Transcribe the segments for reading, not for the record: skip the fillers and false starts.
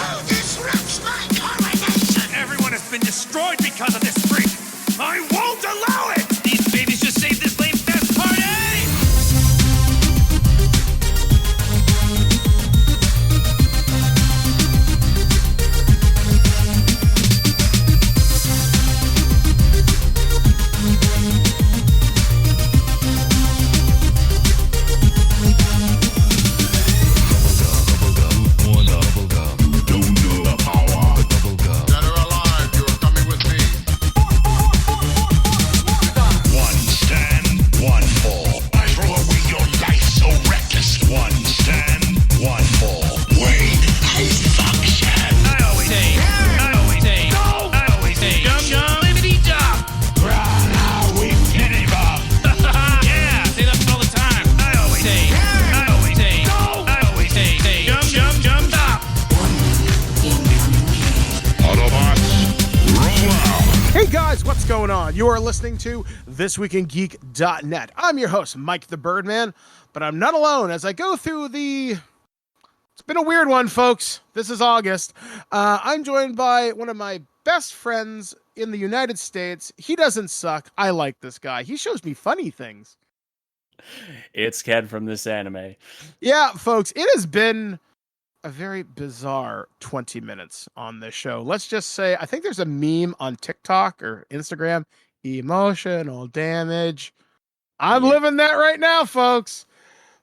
Who disrupts my coronation? Everyone has been destroyed because of this freak. I won't allow it! These babies just saved this lame fest party! Going on? You are listening to ThisWeekInGeek.net. I'm your host, Mike the Birdman, but I'm not alone as I go through it's been a weird one, folks. This is August. I'm joined by one of my best friends in the United States. He doesn't suck. I like this guy. He shows me funny things. It's Ken from This Anime. Yeah, folks, it has been a very bizarre 20 minutes on this show. Let's just say, I think there's a meme on TikTok or Instagram, emotional damage. I'm living that right now, folks.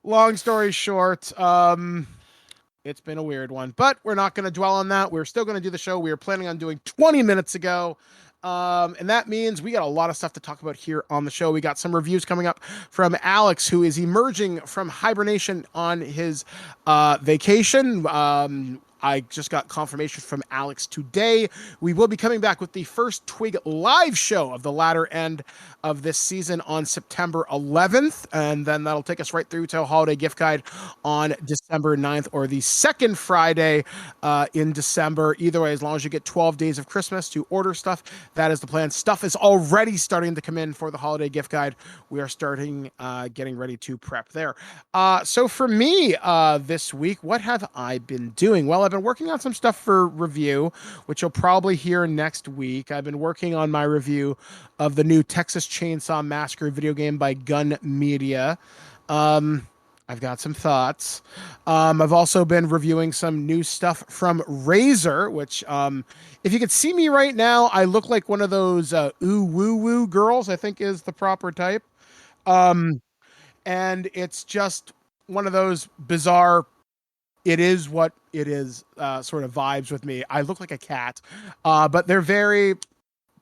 Long story short, it's been a weird one, but we're not going to dwell on that. We're still going to do the show we were planning on doing 20 minutes ago. And that means we got a lot of stuff to talk about here on the show. We got some reviews coming up from Alex, who is emerging from hibernation on his vacation. I just got confirmation from Alex today. We will be coming back with the first TWIG live show of the latter end of this season on September 11th. And then that'll take us right through to a holiday gift guide on December 9th or the second Friday in December. Either way, as long as you get 12 days of Christmas to order stuff, that is the plan. Stuff is already starting to come in for the holiday gift guide. We are starting getting ready to prep there. So for me this week, what have I been doing? Well, I've been working on some stuff for review, which you'll probably hear next week. I've been working on my review of the new Texas Chainsaw Massacre video game by Gun Media. I've got some thoughts. I've also been reviewing some new stuff from Razer, which if you could see me right now, I look like one of those ooh woo woo girls, I think is the proper type. And it's just one of those bizarre, it is what it is sort of vibes with me. I look like a cat, but they're very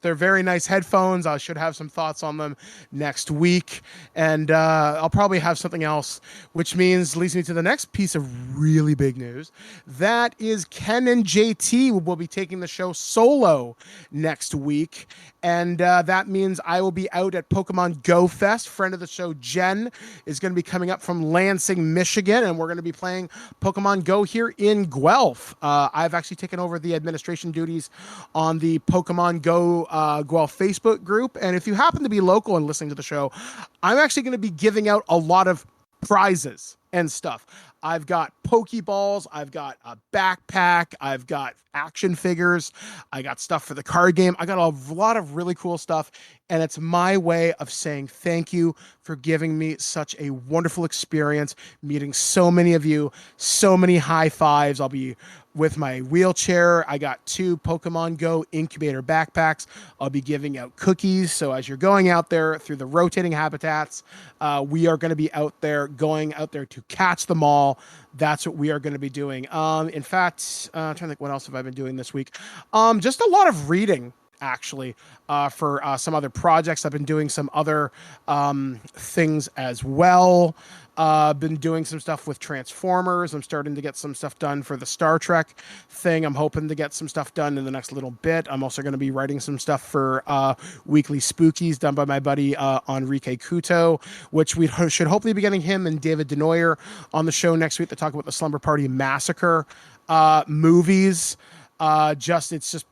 nice headphones. I should have some thoughts on them next week. And I'll probably have something else, which leads me to the next piece of really big news. That is Ken and JT will be taking the show solo next week. And that means I will be out at Pokemon Go Fest. Friend of the show, Jen, is going to be coming up from Lansing, Michigan, and we're going to be playing Pokemon Go here in Guelph. I've actually taken over the administration duties on the Pokemon Go Guelph Facebook group, and if you happen to be local and listening to the show, I'm actually going to be giving out a lot of prizes and stuff. I've got Pokeballs, I've got a backpack, I've got action figures, I got stuff for the card game. I got a lot of really cool stuff, and it's my way of saying thank you for giving me such a wonderful experience, meeting so many of you, so many high fives. I'll be with my wheelchair. I got 2 Pokemon Go incubator backpacks. I'll be giving out cookies. So as you're going out there through the rotating habitats, we are going to be going out there to catch them all. That's what we are going to be doing. In fact, I'm trying to think what else have I been doing this week. Just a lot of reading, actually, for some other projects. I've been doing some other things as well. Been doing some stuff with Transformers. I'm starting to get some stuff done for the Star Trek thing. I'm hoping to get some stuff done in the next little bit. I'm also going to be writing some stuff for Weekly Spookies done by my buddy Enrique Couto, which we should hopefully be getting him and David Denoyer on the show next week to talk about the Slumber Party Massacre movies. It's just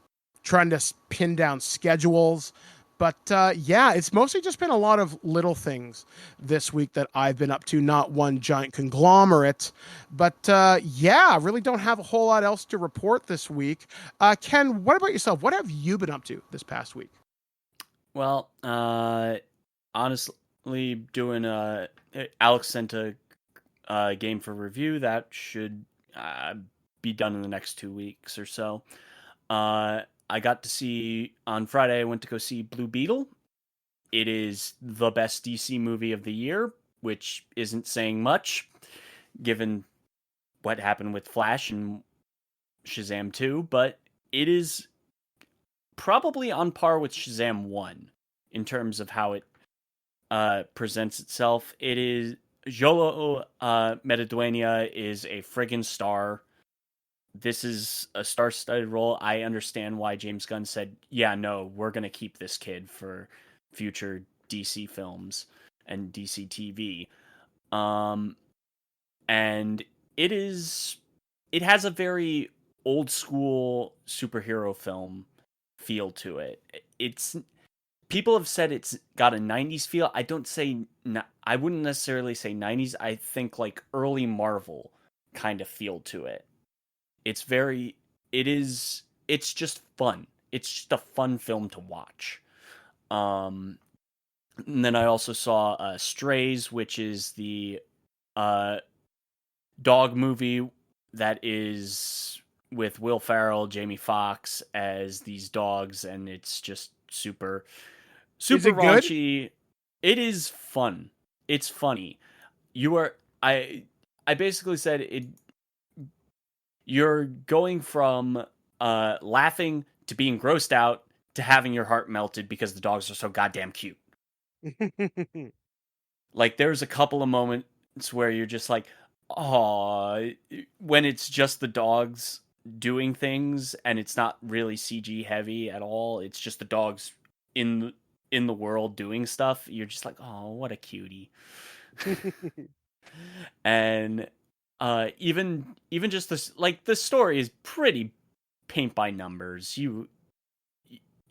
trying to pin down schedules. But yeah, it's mostly just been a lot of little things this week that I've been up to, not one giant conglomerate. But yeah, really don't have a whole lot else to report this week. Ken, what about yourself? What have you been up to this past week? Well, honestly, doing Alex sent a game for review that should be done in the next 2 weeks or so. I got to see on Friday. I went to go see Blue Beetle. It is the best DC movie of the year, which isn't saying much, given what happened with Flash and Shazam 2, but it is probably on par with Shazam 1 in terms of how it presents itself. It is Jolo Metaduena is a friggin' star. This is a star-studded role. I understand why James Gunn said, yeah, no, we're going to keep this kid for future DC films and DC TV. And it has a very old school superhero film feel to it. People have said it's got a 90s feel. I wouldn't necessarily say 90s. I think like early Marvel kind of feel to it. It's just fun. It's just a fun film to watch. And then I also saw Strays, which is the dog movie that is with Will Ferrell, Jamie Foxx as these dogs, and it's just super Is it good? raunchy. It is fun. It's funny. I basically said it. You're going from laughing to being grossed out to having your heart melted because the dogs are so goddamn cute. Like there's a couple of moments where you're just like, oh, when it's just the dogs doing things and it's not really CG heavy at all. It's just the dogs in the world doing stuff. You're just like, oh, what a cutie. And even just this, like, the story is pretty paint by numbers. You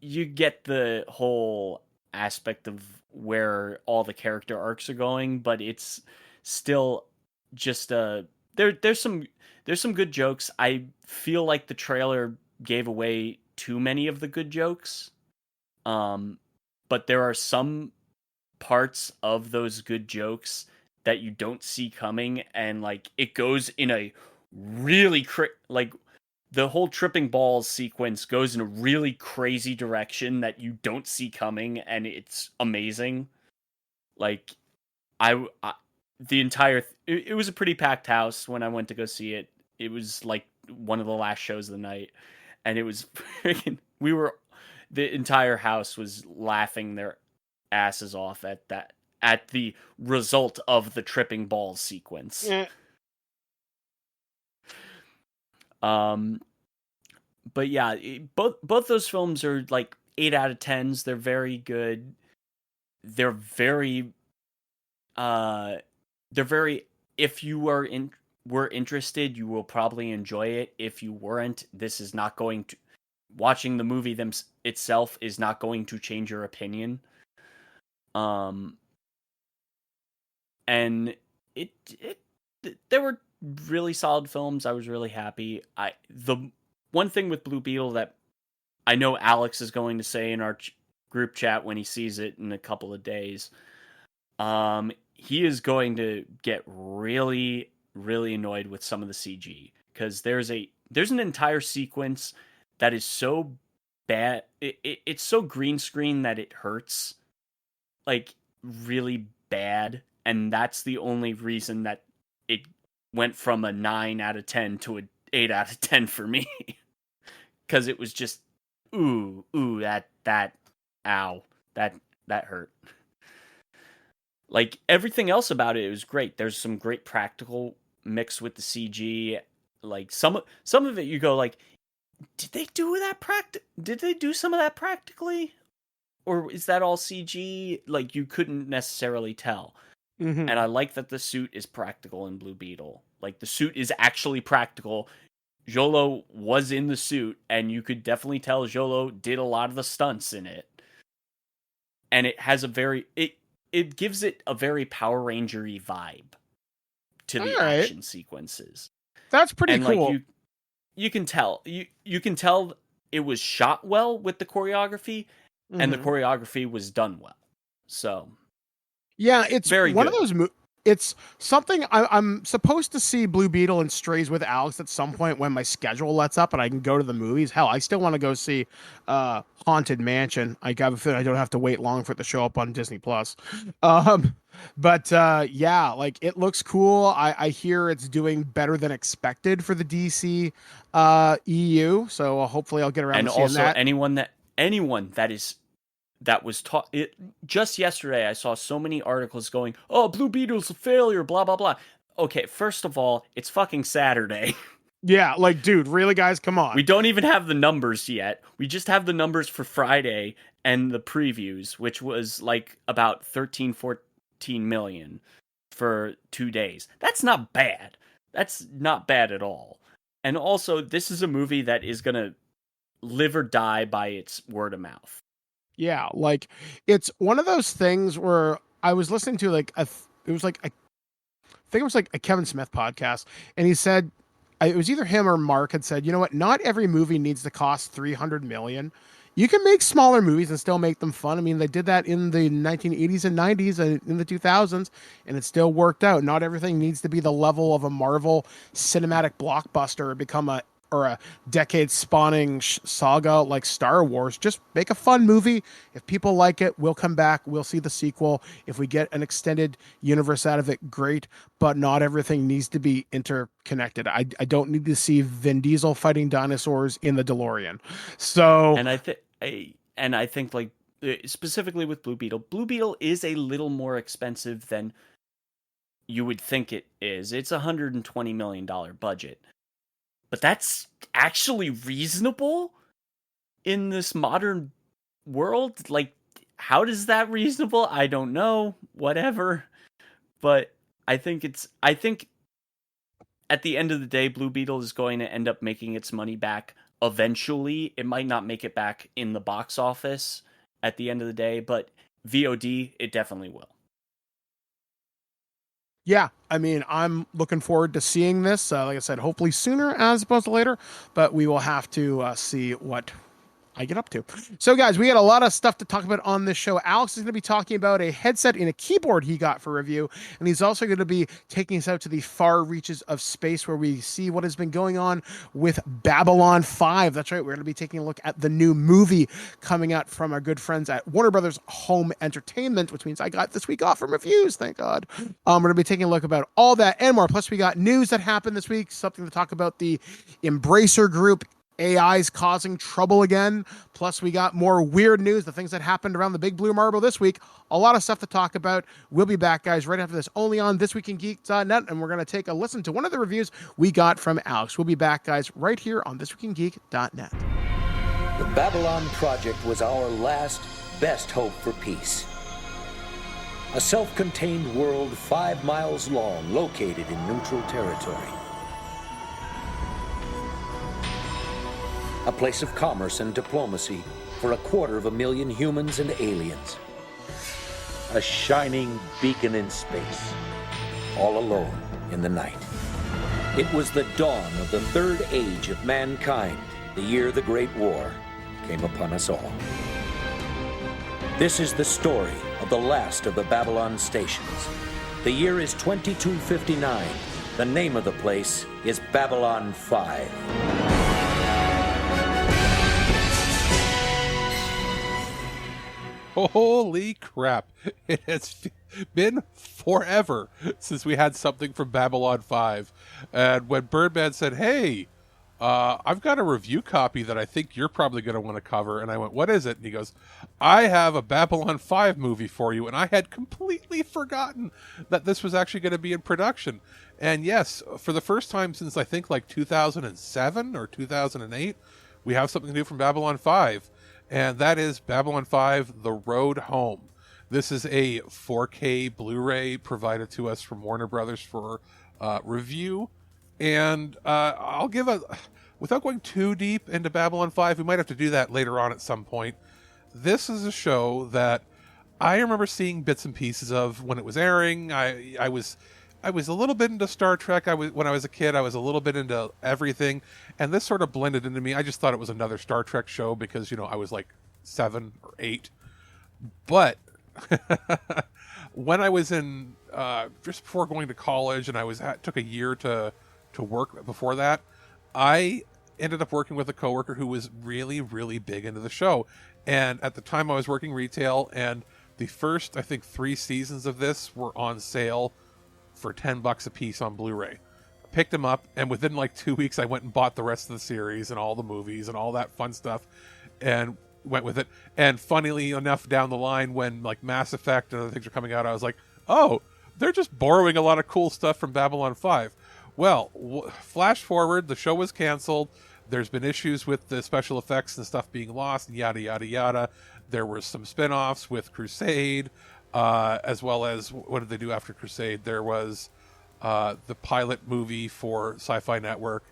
get the whole aspect of where all the character arcs are going, but it's still just there's some good jokes. I feel like the trailer gave away too many of the good jokes. But there are some parts of those good jokes that you don't see coming, and like it goes in a really like the whole tripping balls sequence goes in a really crazy direction that you don't see coming, and it's amazing. Like the entire it was a pretty packed house when I went to go see it. It was like one of the last shows of the night, and it was freaking the entire house was laughing their asses off at the result of the tripping balls sequence. Yeah. But yeah, both those films are like 8 out of 10s. They're very good. They're very if you were interested, you will probably enjoy it. If you weren't, this is not going to watching the movie itself is not going to change your opinion. And there were really solid films. I was really happy. The one thing with Blue Beetle that I know Alex is going to say in our group chat when he sees it in a couple of days, he is going to get really, really annoyed with some of the CG, because there's an entire sequence that is so bad. It's so green screen that it hurts, like really bad. And that's the only reason that it went from a 9 out of 10 to an 8 out of 10 for me. Because it was just, ooh, ow, that hurt. Like, everything else about it was great. There's some great practical mixed with the CG. Like, some of it you go like, did they do some of that practically? Or is that all CG? Like, you couldn't necessarily tell. Mm-hmm. And I like that the suit is practical in Blue Beetle. Like, the suit is actually practical. Jolo was in the suit, and you could definitely tell Jolo did a lot of the stunts in it. and it has a very it gives it a very Power Ranger-y vibe to the All right. action sequences. That's pretty And cool. like you can tell you can tell it was shot well with the choreography, and the Mhm. choreography was done well. So Yeah, it's very one good. of those. It's something I'm supposed to see Blue Beetle and Strays with Alex at some point when my schedule lets up and I can go to the movies. Hell, I still want to go see Haunted Mansion. I have a feeling I don't have to wait long for it to show up on Disney Plus. But yeah, like it looks cool. I hear it's doing better than expected for the DC EU. So hopefully I'll get around And to seeing also that. anyone that was taught it just yesterday. I saw so many articles going, "Oh, Blue Beetle's a failure," blah blah blah. Okay, first of all, it's fucking Saturday. Yeah, like dude, really, guys, come on. We don't even have the numbers yet. We just have the numbers for Friday and the previews, which was like about 13, 14 million for 2 days. That's not bad. That's not bad at all. And also, this is a movie that is going to live or die by its word of mouth. Yeah, like it's one of those things where I was listening to like it was like I think it was like a Kevin Smith podcast, and he said it was either him or Mark had said, you know what, not every movie needs to cost 300 million. You can make smaller movies and still make them fun. I mean, they did that in the 1980s and 90s and in the 2000s, and it still worked out. Not everything needs to be the level of a Marvel cinematic blockbuster or become a decade spawning saga like Star Wars. Just make a fun movie. If people like it, we'll come back. We'll see the sequel. If we get an extended universe out of it, great. But not everything needs to be interconnected. I don't need to see Vin Diesel fighting dinosaurs in the DeLorean. So And I think like specifically with Blue Beetle is a little more expensive than you would think it is. It's $120 million budget. But that's actually reasonable in this modern world. Like, how is that reasonable? I don't know. Whatever. But I think at the end of the day, Blue Beetle is going to end up making its money back eventually. It might not make it back in the box office at the end of the day, but VOD, it definitely will. yeah, I mean, I'm looking forward to seeing this. Like I said, hopefully sooner as opposed to later, but we will have to see what I get up to. So, guys, we got a lot of stuff to talk about on this show. Alex is going to be talking about a headset and a keyboard he got for review, and he's also going to be taking us out to the far reaches of space where we see what has been going on with Babylon 5. That's right, we're going to be taking a look at the new movie coming out from our good friends at Warner Brothers Home Entertainment, which means I got this week off from reviews, thank God. We're going to be taking a look about all that and more. Plus, we got news that happened this week, something to talk about the Embracer Group. AI's causing trouble again. Plus, we got more weird news, the things that happened around the big blue marble this week. A lot of stuff to talk about. We'll be back, guys, right after this, only on ThisWeekInGeek.net, and we're going to take a listen to one of the reviews we got from Alex. We'll be back, guys, right here on ThisWeekInGeek.net. The Babylon Project was our last, best hope for peace. A self-contained world 5 miles long, located in neutral territory. A place of commerce and diplomacy for 250,000 humans and aliens. A shining beacon in space, all alone in the night. It was the dawn of the third age of mankind, the year the Great War came upon us all. This is the story of the last of the Babylon stations. The year is 2259. The name of the place is Babylon 5. Holy crap. It has been forever since we had something from Babylon 5. And when Birdman said, hey, I've got a review copy that I think you're probably going to want to cover. And I went, what is it? And he goes, I have a Babylon 5 movie for you. And I had completely forgotten that this was actually going to be in production. And yes, for the first time since I think like 2007 or 2008, we have something new from Babylon 5. And that is Babylon 5, The Road Home. This is a 4K Blu-ray provided to us from Warner Brothers for review. And I'll give without going too deep into Babylon 5, we might have to do that later on at some point. This is a show that I remember seeing bits and pieces of when it was airing. I was a little bit into Star Trek. When I was a kid, I was a little bit into everything, and this sort of blended into me. I just thought it was another Star Trek show because, you know, I was like 7 or 8. But when I was in just before going to college, and took a year to work before that, I ended up working with a coworker who was really, really big into the show. And at the time, I was working retail, and the first, I think, 3 seasons of this were on sale for $10 a piece on Blu-ray. I picked them up, and within like 2 weeks, I went and bought the rest of the series and all the movies and all that fun stuff, and went with it. And funnily enough, down the line, when like Mass Effect and other things are coming out, I was like, oh, they're just borrowing a lot of cool stuff from Babylon 5. Well, flash forward, the show was canceled. There's been issues with the special effects and stuff being lost, and yada, yada, yada. There were some spin-offs with Crusade, as well as, what did they do after Crusade? There was the pilot movie for Sci-Fi Network,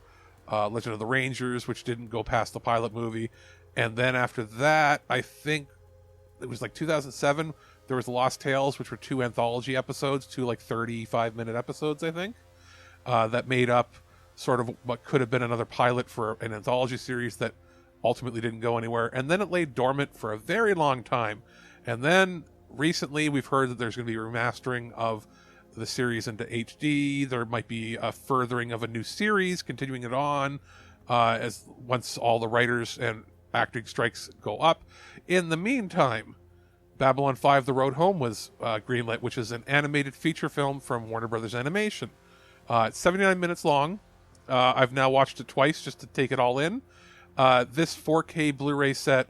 Legend of the Rangers, which didn't go past the pilot movie. And then after that, I think it was like 2007, there was Lost Tales, which were 2 anthology episodes, 2 like 35-minute episodes, I think, that made up sort of what could have been another pilot for an anthology series that ultimately didn't go anywhere. And then it lay dormant for a very long time. And then recently we've heard that there's going to be remastering of the series into HD. There might be a furthering of a new series, continuing it on as once all the writers and acting strikes go up. In the meantime, Babylon 5 The Road Home was greenlit, which is an animated feature film from Warner Brothers Animation. It's 79 minutes long. I've now watched it twice just to take it all in. This 4K Blu-ray set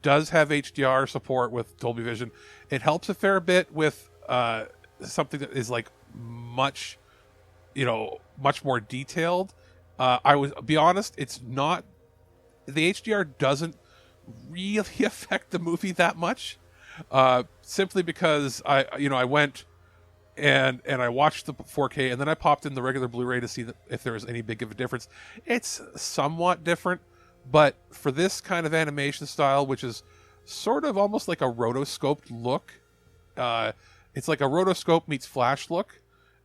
does have HDR support with Dolby Vision. It helps a fair bit with something that is like much more detailed. Be honest, it's not. The HDR doesn't really affect the movie that much, simply because I went and I watched the 4K, and then I popped in the regular Blu-ray to see if there was any big of a difference. It's somewhat different, but for this kind of animation style, which is sort of almost like a rotoscoped look, it's like a rotoscope meets flash look.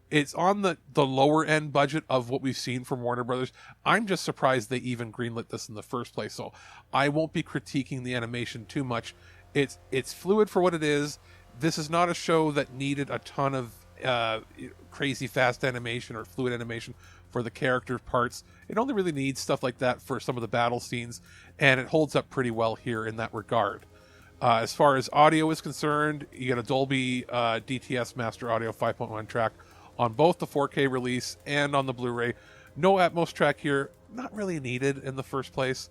It's on the lower end budget of what we've seen from Warner Brothers. I'm just surprised they even greenlit this in the first place, so I won't be critiquing the animation too much. It's fluid for what it is. This is not a show that needed a ton of crazy fast animation or fluid animation for the character parts. It only really needs stuff like that for some of the battle scenes, and it holds up pretty well here in that regard. As far as audio is concerned, you get a Dolby DTS Master Audio 5.1 track on both the 4K release and on the Blu-ray. No Atmos track here, not really needed in the first place.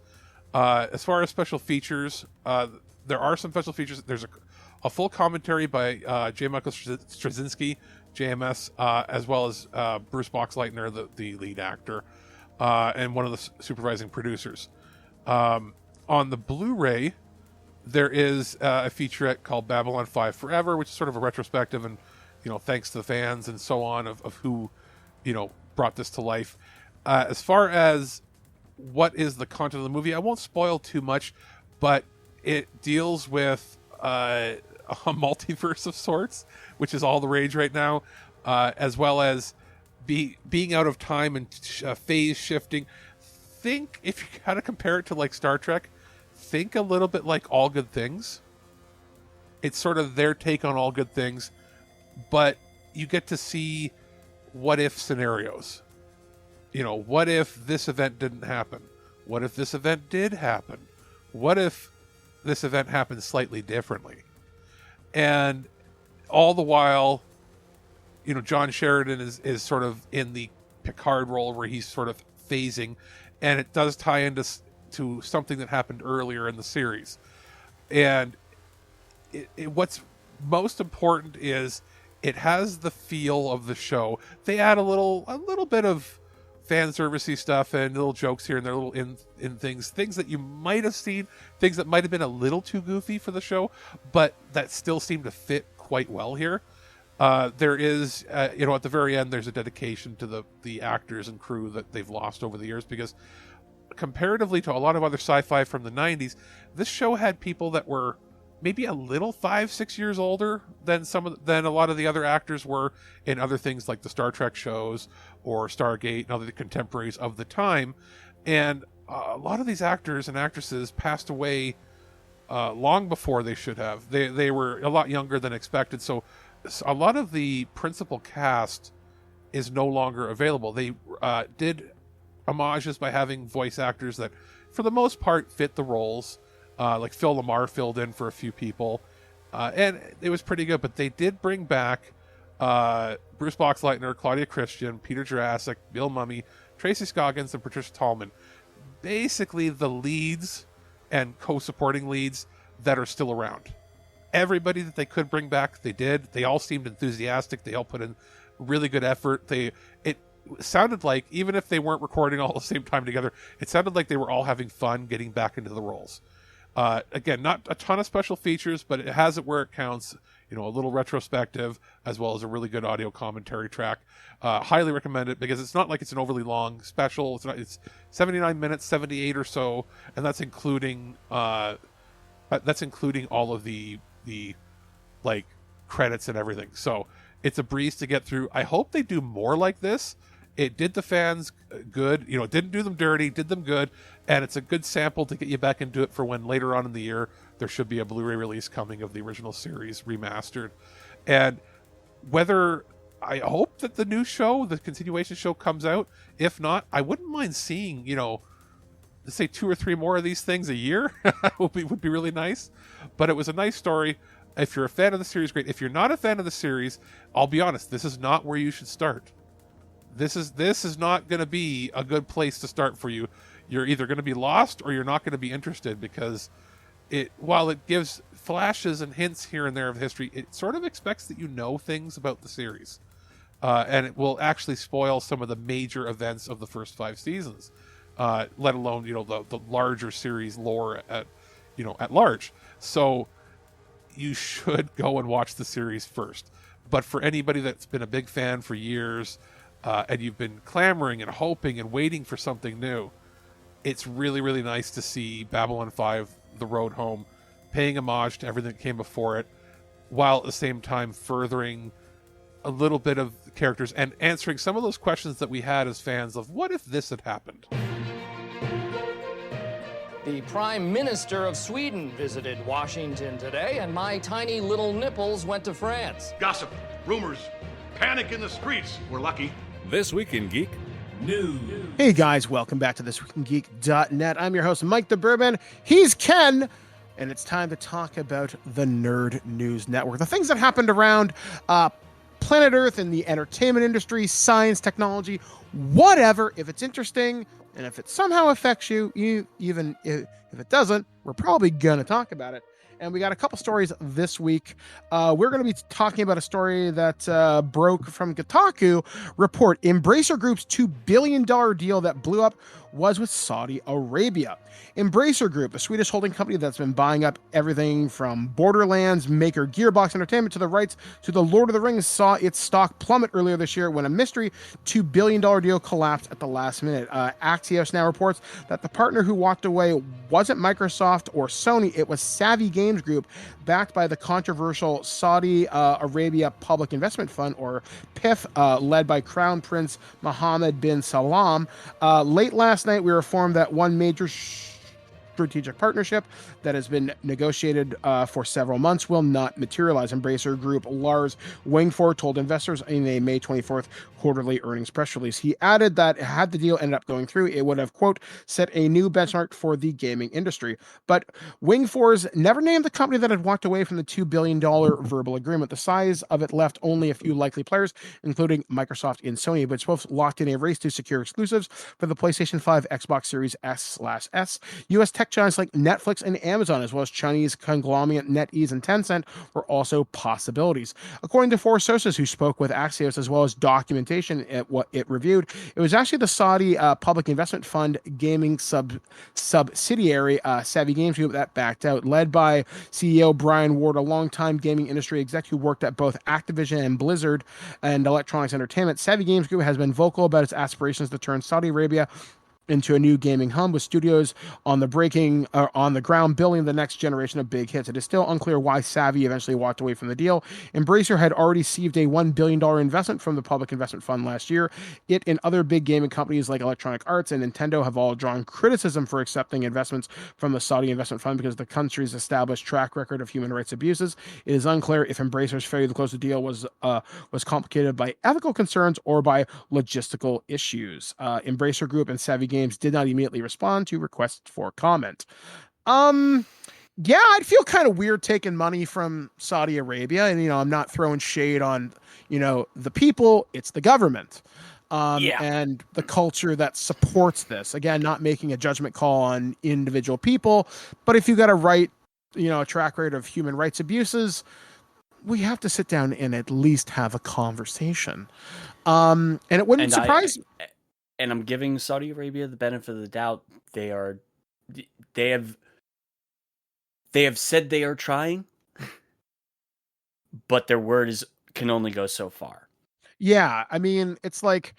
As far as special features, there are some special features. There's a full commentary by J. Michael Straczynski, JMS, as well as Bruce Boxleitner, the lead actor, and one of the supervising producers. On the Blu-ray, there is a featurette called Babylon 5 Forever, which is sort of a retrospective and, thanks to the fans and so on of who, brought this to life. As far as what is the content of the movie, I won't spoil too much, but it deals with a multiverse of sorts, which is all the rage right now, as well as being out of time and phase shifting. Think, if you gotta compare it to like Star Trek, think a little bit like All Good Things. It's sort of their take on All Good Things, but you get to see what if scenarios. What if this event didn't happen? What if this event did happen? What if this event happened slightly differently? And all the while, John Sheridan is sort of in the Picard role where he's sort of phasing, and it does tie into to something that happened earlier in the series. And what's most important is it has the feel of the show. They add a little bit of fan servicey stuff and little jokes here and there, little in things that you might have seen, things that might have been a little too goofy for the show, but that still seem to fit quite well here. There is, at the very end, there's a dedication to the actors and crew that they've lost over the years, because comparatively to a lot of other sci-fi from the 90s, this show had people that were maybe a little 5-6 years older than than a lot of the other actors were in other things like the Star Trek shows or Stargate and other contemporaries of the time. And a lot of these actors and actresses passed away long before they should have. They were a lot younger than expected, so a lot of the principal cast is no longer available. They did homages by having voice actors that, for the most part, fit the roles. Like Phil Lamar filled in for a few people, and it was pretty good. But they did bring back Bruce Boxleitner, Claudia Christian, Peter Jurassic, Bill Mumy, Tracy Scoggins, and Patricia Tallman. Basically, the leads and co-supporting leads that are still around. Everybody that they could bring back, they did. They all seemed enthusiastic. They all put in really good effort. It sounded like, even if they weren't recording all at the same time together, it sounded like they were all having fun getting back into the roles. Again, not a ton of special features, but it has it where it counts. A little retrospective, as well as a really good audio commentary track. Highly recommend it, because it's not like it's an overly long special. It's 79 minutes, 78 or so, and that's including all of the like credits and everything. So it's a breeze to get through. I hope they do more like this. It did the fans good. It didn't do them dirty, did them good. And it's a good sample to get you back into it for when later on in the year there should be a Blu-ray release coming of the original series remastered. And I hope that the new show, the continuation show, comes out. If not, I wouldn't mind seeing, let's say 2 or 3 more of these things a year. would be really nice. But it was a nice story. If you're a fan of the series, great. If you're not a fan of the series, I'll be honest, this is not where you should start. This is not going to be a good place to start for you. You're either going to be lost or you're not going to be interested, because while it gives flashes and hints here and there of history, it sort of expects that you know things about the series. And it will actually spoil some of the major events of the first 5 seasons, let alone, the larger series lore at large. So you should go and watch the series first. But for anybody that's been a big fan for years, and you've been clamoring and hoping and waiting for something new, it's really, really nice to see Babylon 5, The Road Home, paying homage to everything that came before it, while at the same time furthering a little bit of the characters and answering some of those questions that we had as fans of, what if this had happened? The Prime Minister of Sweden visited Washington today, and my tiny little nipples went to France. Gossip, rumors, panic in the streets. We're lucky. This Week in Geek. Hey guys, welcome back to ThisWeekInGeek.net. I'm your host, Mike the Bourbon. He's Ken, and it's time to talk about the Nerd News Network. The things that happened around planet Earth and the entertainment industry, science, technology, whatever. If it's interesting and if it somehow affects you, even if it doesn't, we're probably going to talk about it. And we got a couple stories this week. We're going to be talking about a story that broke from Kotaku report. Embracer Group's $2 billion deal that blew up was with Saudi Arabia. Embracer Group, a Swedish holding company that's been buying up everything from Borderlands maker Gearbox Entertainment to the rights to the Lord of the Rings, saw its stock plummet earlier this year when a mystery $2 billion deal collapsed at the last minute. Axios now reports that the partner who walked away wasn't Microsoft or Sony, it was Savvy Games Group, backed by the controversial Saudi Arabia Public Investment Fund, or PIF, led by Crown Prince Mohammed bin Salman. Late last night, we were informed that one major strategic partnership that has been negotiated for several months will not materialize. Embracer Group Lars Wingford told investors in a May 24th quarterly earnings press release. He added that had the deal ended up going through, it would have, quote, set a new benchmark for the gaming industry. But Wingfors never named the company that had walked away from the $2 billion verbal agreement. The size of it left only a few likely players, including Microsoft and Sony, but both locked in a race to secure exclusives for the PlayStation 5, Xbox Series S/S. U.S. tech giants like Netflix and Amazon, as well as Chinese conglomerate NetEase and Tencent, were also possibilities. According to 4 sources who spoke with Axios, as well as documentation at what it reviewed, it was actually the Saudi Public Investment Fund gaming subsidiary, Savvy Games Group, that backed out. Led by CEO Brian Ward, a longtime gaming industry exec who worked at both Activision and Blizzard and Electronics Entertainment, Savvy Games Group has been vocal about its aspirations to turn Saudi Arabia into a new gaming hub with studios on the ground building the next generation of big hits. It is still unclear why Savvy eventually walked away from the deal. Embracer had already received a $1 billion investment from the Public Investment Fund last year. It and other big gaming companies like Electronic Arts and Nintendo have all drawn criticism for accepting investments from the Saudi Investment Fund because the country's established track record of human rights abuses. It is unclear if Embracer's failure to close the deal was complicated by ethical concerns or by logistical issues. Embracer Group and Savvy Games did not immediately respond to requests for comment. Yeah, I'd feel kind of weird taking money from Saudi Arabia, and I'm not throwing shade on the people. It's the government. And the culture that supports this. Again, not making a judgment call on individual people, but if you got a a track record of human rights abuses, we have to sit down and at least have a conversation. And it wouldn't surprise me. And I'm giving Saudi Arabia the benefit of the doubt. They have said they are trying, but their word can only go so far. Yeah, I mean, it's like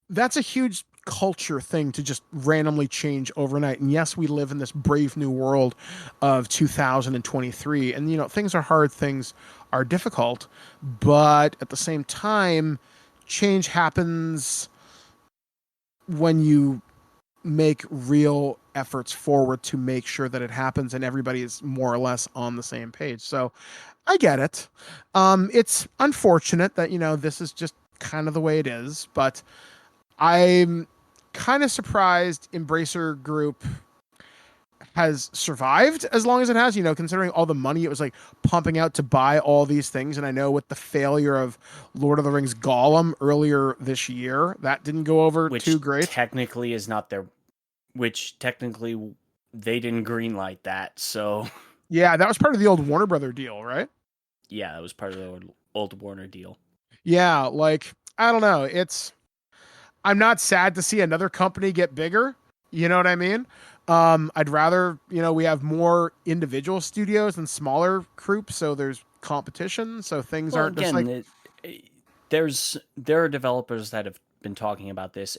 that's a huge culture thing to just randomly change overnight. And yes, we live in this brave new world of 2023, and things are hard, things are difficult, but at the same time, change happens when you make real efforts forward to make sure that it happens and everybody is more or less on the same page. So I get it. It's unfortunate that, this is just kind of the way it is, but I'm kind of surprised Embracer Group has survived as long as it has, considering all the money it was like pumping out to buy all these things. And I know with the failure of Lord of the Rings Gollum earlier this year, that didn't go over too great. Technically they didn't greenlight that. So yeah, that was part of the old Warner Brother deal, right? Yeah, that was part of the old Warner deal. Yeah, I don't know. I'm not sad to see another company get bigger. You know what I mean? I'd rather, we have more individual studios than smaller groups, so there's competition, so things aren't again, just there are developers that have been talking about this.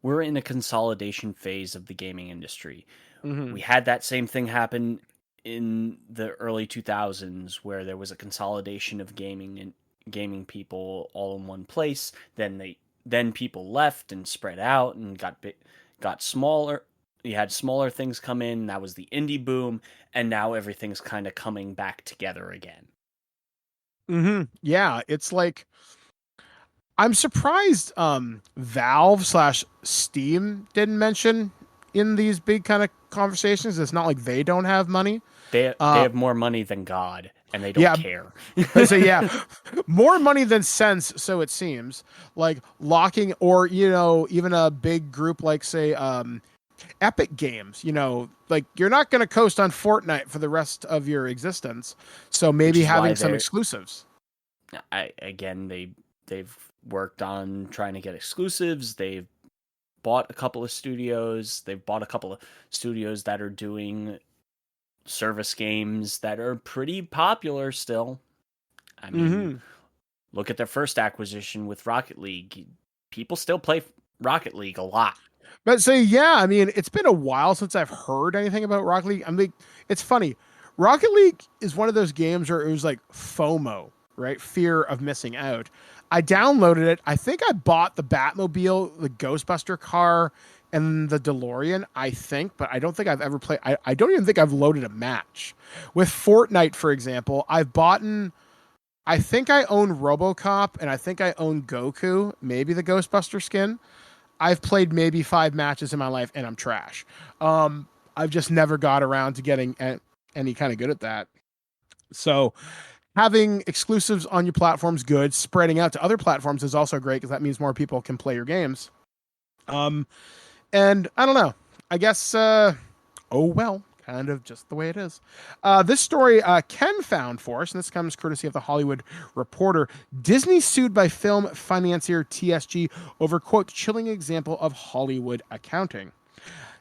We're in a consolidation phase of the gaming industry. Mm-hmm. We had that same thing happen in the early 2000s where there was a consolidation of gaming people all in one place. Then people left and spread out and got smaller. You had smaller things come in. That was the indie boom, and now everything's kind of coming back together again. Mm-hmm. Yeah, it's like I'm surprised Valve/Steam didn't mention in these big kind of conversations. It's not like they don't have money. They have more money than God, and they don't care. So yeah, more money than sense, so it seems. Like locking, or even a big group like say Epic Games, like you're not going to coast on Fortnite for the rest of your existence. So maybe having some exclusives. They've worked on trying to get exclusives. They've bought a couple of studios. They've bought a couple of studios that are doing service games that are pretty popular still. I mean, Look at their first acquisition with Rocket League. People still play Rocket League a lot. But so, yeah, I mean, it's been a while since I've heard anything about Rocket League. I mean, it's funny. Rocket League is one of those games where it was like FOMO, right? Fear of missing out. I downloaded it. I think I bought the Batmobile, the Ghostbuster car, and the DeLorean, I think, but I don't think I've ever played. I don't even think I've loaded a match. With Fortnite, for example, I think I own RoboCop, and I think I own Goku, maybe the Ghostbuster skin. I've played maybe 5 matches in my life, and I'm trash. I've just never got around to getting any kind of good at that. So having exclusives on your platform's good. Spreading out to other platforms is also great because that means more people can play your games. And I don't know. I guess, kind of just the way it is. This story Ken found for us, and this comes courtesy of the Hollywood Reporter. Disney sued by film financier TSG over, quote, chilling example of Hollywood accounting.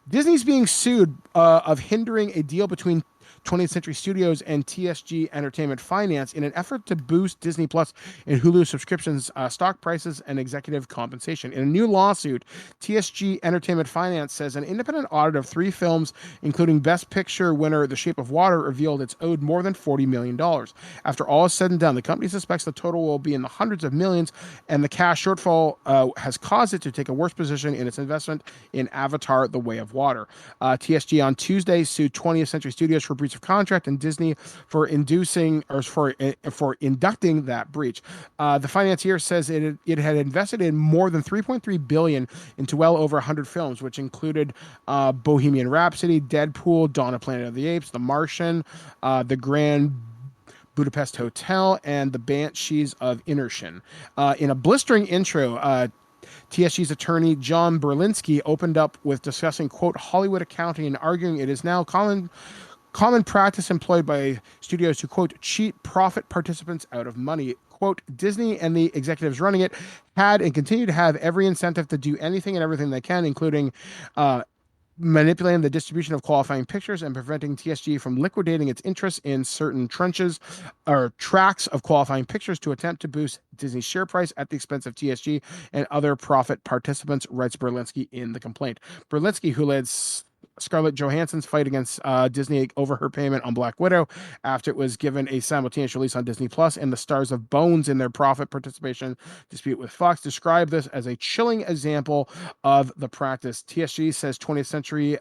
Disney's being sued of hindering a deal between 20th Century Studios and TSG Entertainment Finance in an effort to boost Disney Plus and Hulu subscriptions, stock prices, and executive compensation. In a new lawsuit, TSG Entertainment Finance says an independent audit of 3 films, including Best Picture winner The Shape of Water, revealed it's owed more than $40 million. After all is said and done, the company suspects the total will be in the hundreds of millions, and the cash shortfall has caused it to take a worse position in its investment in Avatar: The Way of Water. TSG on Tuesday sued 20th Century Studios for breach of contract and Disney for for inducting that breach. The financier says it had invested in more than $3.3 billion into well over 100 films, which included Bohemian Rhapsody, Deadpool, Dawn of Planet of the Apes, The Martian, The Grand Budapest Hotel, and The Banshees of Inisherin. In a blistering intro, TSG's attorney John Berlinski opened up with discussing, quote, Hollywood accounting and arguing it is now common practice employed by studios to, quote, cheat profit participants out of money. Quote, Disney and the executives running it had and continue to have every incentive to do anything and everything they can, including manipulating the distribution of qualifying pictures and preventing TSG from liquidating its interest in certain trenches or tracks of qualifying pictures to attempt to boost Disney's share price at the expense of TSG and other profit participants, writes Berlinski in the complaint. Berlinski, who led Scarlett Johansson's fight against Disney over her payment on Black Widow after it was given a simultaneous release on Disney Plus, and the stars of Bones in their profit participation dispute with Fox, described this as a chilling example of the practice. TSG says 20th Century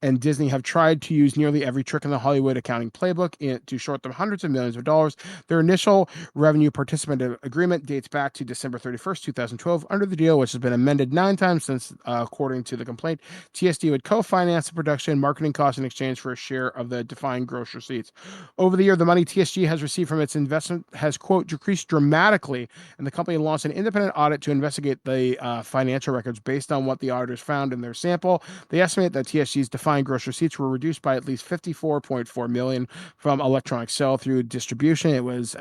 and Disney have tried to use nearly every trick in the Hollywood accounting playbook to short them hundreds of millions of dollars. Their initial revenue participant agreement dates back to December 31st, 2012. Under the deal, which has been amended 9 times since, according to the complaint, TSD would co-finance the production and marketing costs in exchange for a share of the defined gross receipts. Over the year, the money TSG has received from its investment has, quote, decreased dramatically, and the company launched an independent audit to investigate the financial records. Based on what the auditors found in their sample, they estimate that TSG's defined gross receipts were reduced by at least $54.4 million from electronic sale through distribution. It was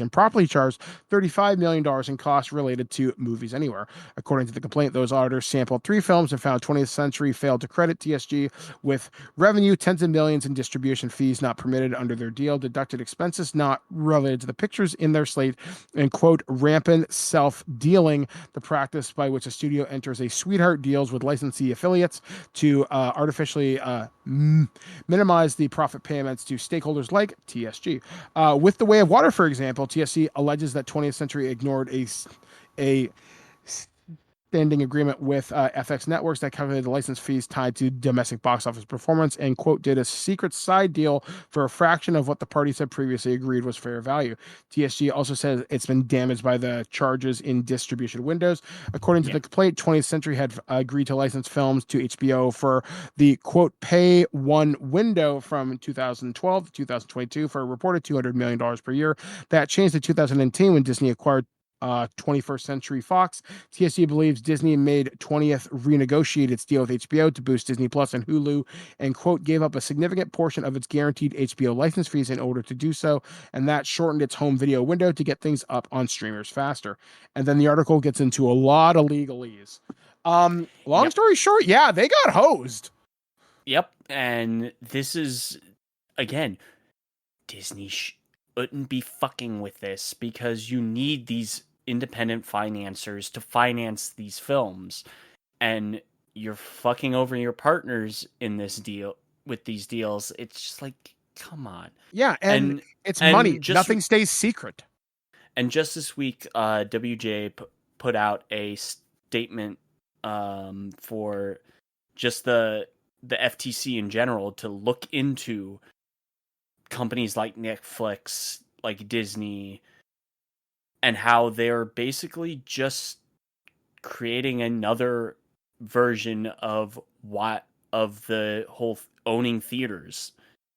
improperly charged $35 million in costs related to Movies Anywhere. According to the complaint, those auditors sampled 3 films and found 20th Century failed to credit TSG with revenue, tens of millions in distribution fees not permitted under their deal, deducted expenses not related to the pictures in their slate, and, quote, rampant self-dealing, the practice by which a studio enters a sweetheart deals with licensee affiliates to artificially minimize the profit payments to stakeholders like TSG. With The Way of Water, for example, TSG alleges that 20th Century ignored a standing agreement with FX Networks that calculated the license fees tied to domestic box office performance and, quote, did a secret side deal for a fraction of what the parties had previously agreed was fair value. TSG also says it's been damaged by the charges in distribution windows. According to the complaint, 20th Century had agreed to license films to HBO for the, quote, pay one window from 2012 to 2022 for a reported $200 million per year. That changed in 2010 when Disney acquired 21st Century Fox. TSG believes Disney made 20th renegotiate its deal with HBO to boost Disney Plus and Hulu and, quote, gave up a significant portion of its guaranteed HBO license fees in order to do so, and that shortened its home video window to get things up on streamers faster. And then the article gets into a lot of legalese. Long story short, yeah, they got hosed. Yep, and this is, again, Disney shouldn't be fucking with this because you need these independent financiers to finance these films, and you're fucking over your partners in this deal with these deals. It's just like, come on. Yeah, and it's money. Nothing stays secret. And just this week, WJ put out a statement for just the FTC in general to look into companies like Netflix, like Disney, and how they're basically just creating another version of the whole owning theaters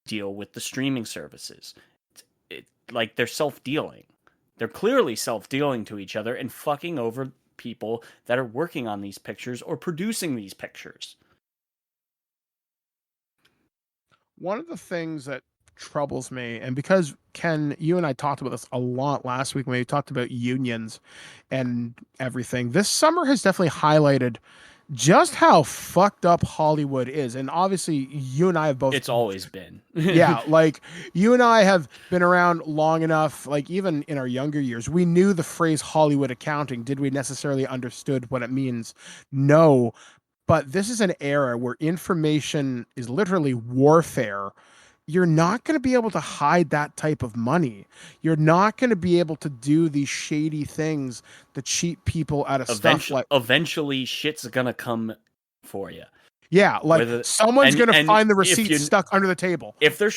deal with the streaming services. Like they're self-dealing. They're clearly self-dealing to each other and fucking over people that are working on these pictures or producing these pictures. One of the things that troubles me, and because Ken, you and I talked about this a lot last week when we talked about unions and everything, this summer has definitely highlighted just how fucked up Hollywood is. And obviously, you and I have both. It's always been. Yeah, like you and I have been around long enough, like even in our younger years, we knew the phrase Hollywood accounting. Did we necessarily understood what it means? No. But this is an era where information is literally warfare. You're not going to be able to hide that type of money. You're not going to be able to do these shady things to cheat people out of stuff like. Eventually, shit's gonna come for you. Yeah, like someone's going to find the if receipt stuck under the table. If they're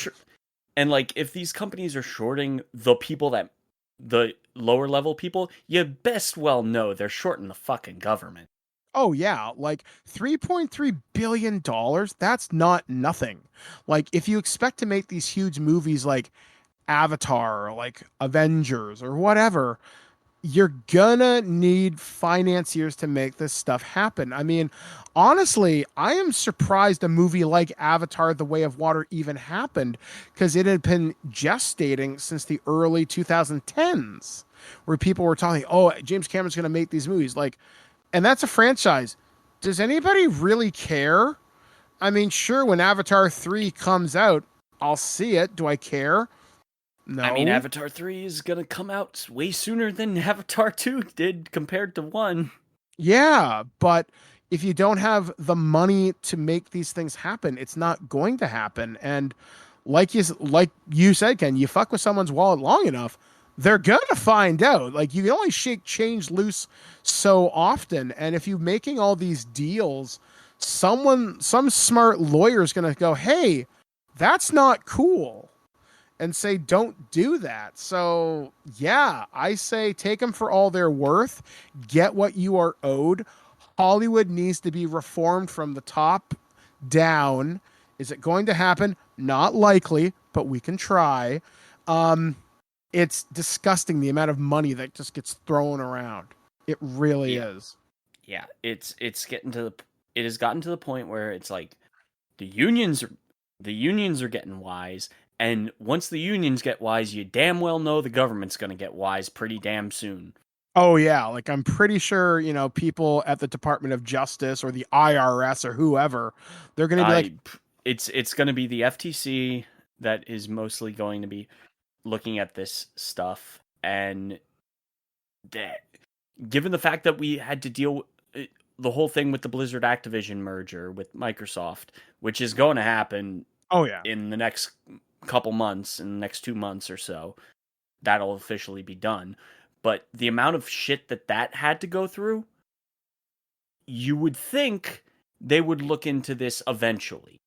and like if these companies are shorting the people that the lower level people, you best well know they're shorting the fucking government. Oh yeah, like $3.3 billion, that's not nothing. Like if you expect to make these huge movies like Avatar or like Avengers or whatever, you're gonna need financiers to make this stuff happen. I mean, honestly, I am surprised a movie like Avatar The Way of Water even happened, because it had been gestating since the early 2010s, where people were talking, oh, James Cameron's gonna make these movies. Like, and that's a franchise. Does anybody really care? I mean, sure, when Avatar 3 comes out, I'll see it. Do I care? No. I mean, Avatar 3 is going to come out way sooner than Avatar 2 did compared to 1. Yeah, but if you don't have the money to make these things happen, it's not going to happen. And like you said, Ken, you fuck with someone's wallet long enough, they're going to find out. Like, you can only shake change loose so often. And if you're making all these deals, some smart lawyer is going to go, hey, that's not cool, and say, don't do that. So yeah, I say take them for all they're worth. Get what you are owed. Hollywood needs to be reformed from the top down. Is it going to happen? Not likely, but we can try. It's disgusting the amount of money that just gets thrown around. It really is. Yeah, it has gotten to the point where it's like the unions are getting wise, and once the unions get wise, you damn well know the government's going to get wise pretty damn soon. Oh yeah, like I'm pretty sure, people at the Department of Justice or the IRS or whoever, they're going to be like, it's going to be the FTC that is mostly going to be looking at this stuff, and given the fact that we had to deal with the whole thing with the Blizzard Activision merger with Microsoft, which is going to happen in the next couple months, in the next 2 months or so, that'll officially be done. But the amount of shit that had to go through, you would think they would look into this eventually.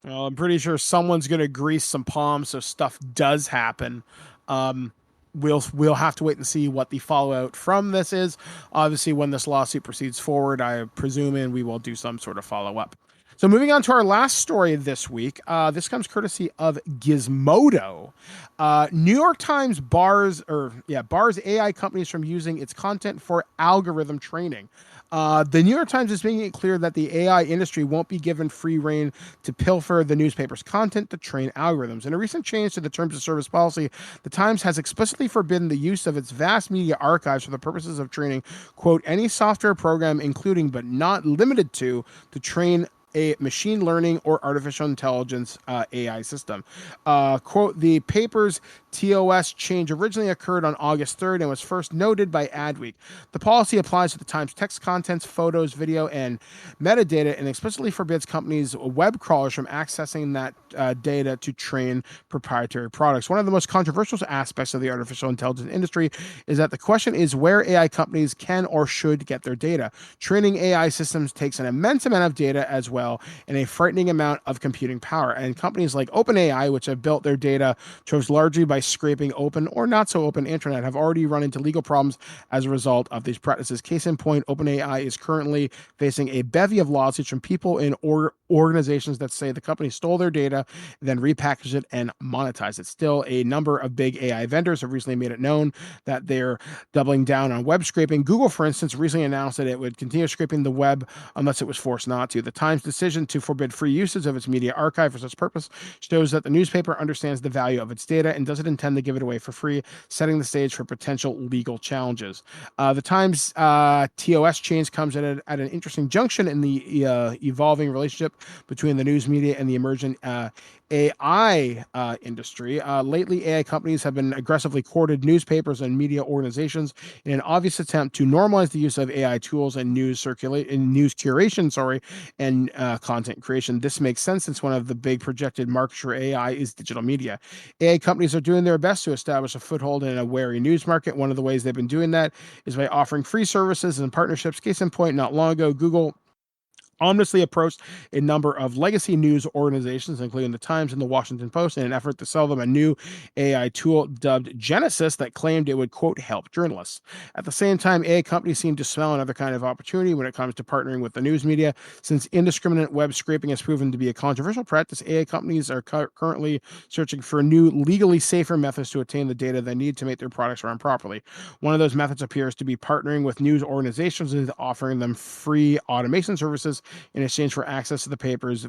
Well, I'm pretty sure someone's going to grease some palms so stuff does happen. We'll have to wait and see what the fallout from this is. Obviously, when this lawsuit proceeds forward, I presume we will do some sort of follow-up. So moving on to our last story this week. This comes courtesy of Gizmodo. New York Times bars AI companies from using its content for algorithm training. The New York Times is making it clear that the AI industry won't be given free rein to pilfer the newspaper's content to train algorithms. In a recent change to the Terms of Service policy, the Times has explicitly forbidden the use of its vast media archives for the purposes of training, quote, any software program, including but not limited to train a machine learning or artificial intelligence AI system. Quote, the paper's TOS change originally occurred on August 3rd and was first noted by Adweek. The policy applies to the Times text contents, photos, video, and metadata, and explicitly forbids companies' web crawlers from accessing that data to train proprietary products. One of the most controversial aspects of the artificial intelligence industry is that the question is where AI companies can or should get their data. Training AI systems takes an immense amount of data as well, and a frightening amount of computing power. And companies like OpenAI, which have built their data troves largely by scraping open or not so open internet, have already run into legal problems as a result of these practices. Case in point, OpenAI is currently facing a bevy of lawsuits from people in organizations that say the company stole their data, then repackaged it and monetized it. Still, a number of big AI vendors have recently made it known that they're doubling down on web scraping. Google, for instance, recently announced that it would continue scraping the web unless it was forced not to. The Times decision to forbid free usage of its media archive for such purpose shows that the newspaper understands the value of its data and doesn't intend to give it away for free, setting the stage for potential legal challenges. The Times TOS change comes at an interesting junction in the evolving relationship between the news media and the emerging AI industry. Lately, AI companies have been aggressively courted newspapers and media organizations in an obvious attempt to normalize the use of AI tools and news curation, and content creation. This makes sense since one of the big projected markets for AI is digital media. AI companies are doing their best to establish a foothold in a wary news market. One of the ways they've been doing that is by offering free services and partnerships. Case in point, not long ago, Google ominously approached a number of legacy news organizations, including the Times and the Washington Post, in an effort to sell them a new AI tool dubbed Genesis that claimed it would, quote, help journalists. At the same time, AI companies seem to smell another kind of opportunity when it comes to partnering with the news media. Since indiscriminate web scraping has proven to be a controversial practice, AI companies are currently searching for new, legally safer methods to obtain the data they need to make their products run properly. One of those methods appears to be partnering with news organizations and offering them free automation services in exchange for access to the paper's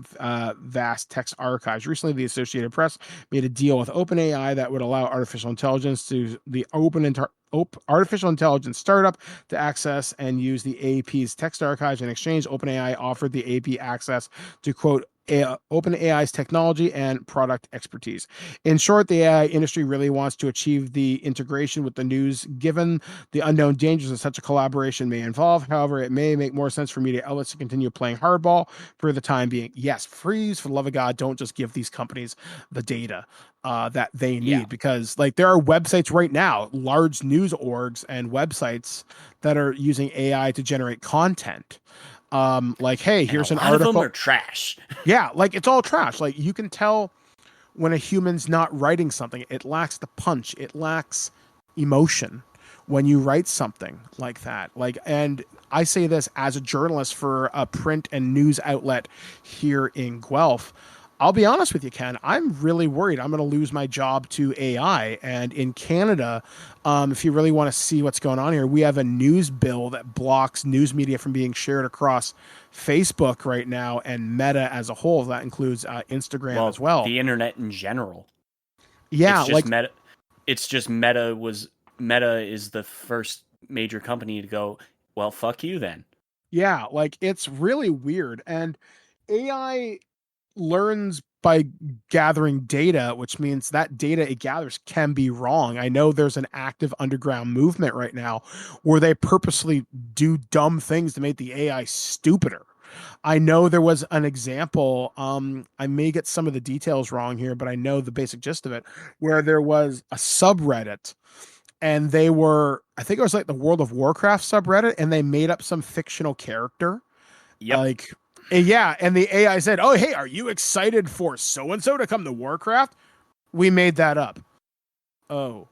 vast text archives. Recently, the Associated Press made a deal with OpenAI that would allow artificial intelligence artificial intelligence startup to access and use the AP's text archives. In exchange, OpenAI offered the AP access to, quote, OpenAI's technology and product expertise. In short, the AI industry really wants to achieve the integration with the news, given the unknown dangers that such a collaboration may involve. However, it may make more sense for media outlets to continue playing hardball for the time being. Yes, freeze, for the love of God, don't just give these companies the data that they need, because like there are websites right now, large news orgs and websites that are using AI to generate content. Like, hey, here's an article. Of them are trash. Yeah, like it's all trash. Like you can tell when a human's not writing something. It lacks the punch. It lacks emotion when you write something like that. Like, and I say this as a journalist for a print and news outlet here in Guelph. I'll be honest with you, Ken. I'm really worried I'm going to lose my job to AI. And in Canada, if you really want to see what's going on here, we have a news bill that blocks news media from being shared across Facebook right now and Meta as a whole. That includes Instagram as well. The internet in general. Yeah, it's just Meta. It's just Meta is the first major company to go, well, fuck you then. Yeah, like it's really weird. And AI learns by gathering data, which means that data it gathers can be wrong. I know there's an active underground movement right now where they purposely do dumb things to make the AI stupider. I know there was an example, I may get some of the details wrong here, but I know the basic gist of it, where there was a subreddit and they were, I think it was like the World of Warcraft subreddit, and they made up some fictional character. Yep. Like, yeah, and the AI said, "Oh, hey, are you excited for so-and-so to come to Warcraft?" We made that up. Oh.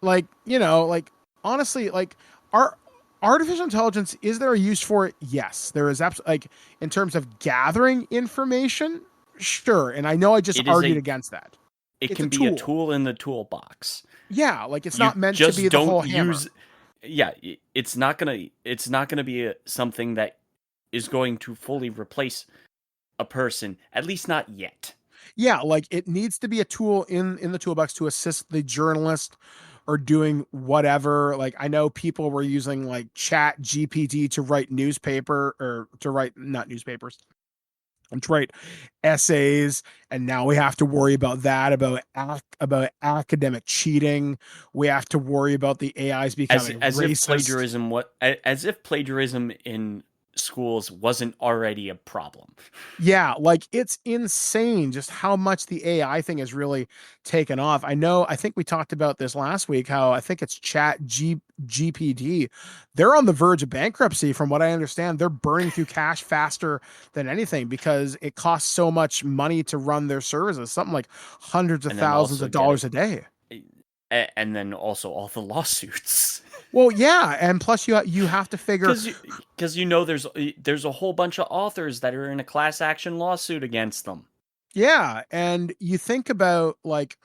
Like, you know, like, honestly, like, our artificial intelligence, is there a use for it? Yes. There is absolutely, like, in terms of gathering information, sure. And I know I just argued against that. It can be a tool in the toolbox. Yeah, like, it's not meant to be the whole hammer. Yeah, it's not gonna be something that is going to fully replace a person, at least not yet. Yeah, like it needs to be a tool in the toolbox to assist the journalist or doing whatever. Like I know people were using like Chat GPT to write not newspapers, to write essays, and now we have to worry about that, about academic cheating. We have to worry about the AIs becoming as racist. As if plagiarism in schools wasn't already a problem. Yeah, like it's insane just how much the AI thing has really taken off. I think we talked about this last week, how I think it's GPT. They're on the verge of bankruptcy from what I understand. They're burning through cash faster than anything because it costs so much money to run their services, something like hundreds of thousands of dollars a day. And then also all the lawsuits. Well, yeah, and plus you have to figure, because there's a whole bunch of authors that are in a class action lawsuit against them. Yeah, and you think about like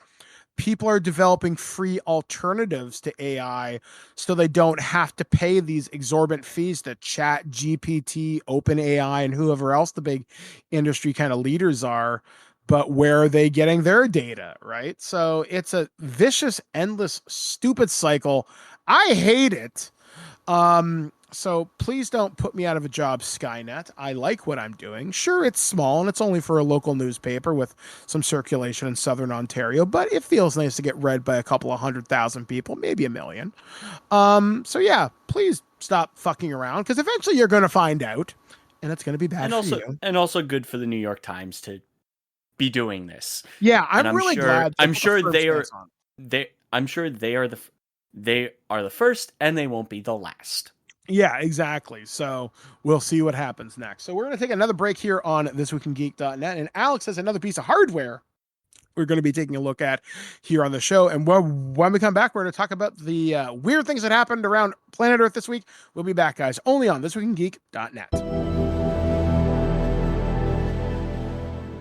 People are developing free alternatives to AI so they don't have to pay these exorbitant fees to Chat GPT, OpenAI, and whoever else the big industry kind of leaders are. But where are they getting their data, right? So it's a vicious, endless, stupid cycle. I hate it. So please don't put me out of a job, Skynet. I like what I'm doing. Sure, it's small and it's only for a local newspaper with some circulation in Southern Ontario, but it feels nice to get read by a couple of 100,000 people, maybe 1 million. So yeah, please stop fucking around because eventually you're going to find out and it's going to be bad for you. And also good for the New York Times to be doing this. Yeah, I'm really glad. I'm sure they are the first and they won't be the last. Yeah, exactly. So we'll see what happens next. So we're going to take another break here on ThisWeekInGeek.net. And Alex has another piece of hardware we're going to be taking a look at here on the show. And when we come back, we're going to talk about the weird things that happened around planet Earth this week. We'll be back, guys, only on ThisWeekInGeek.net.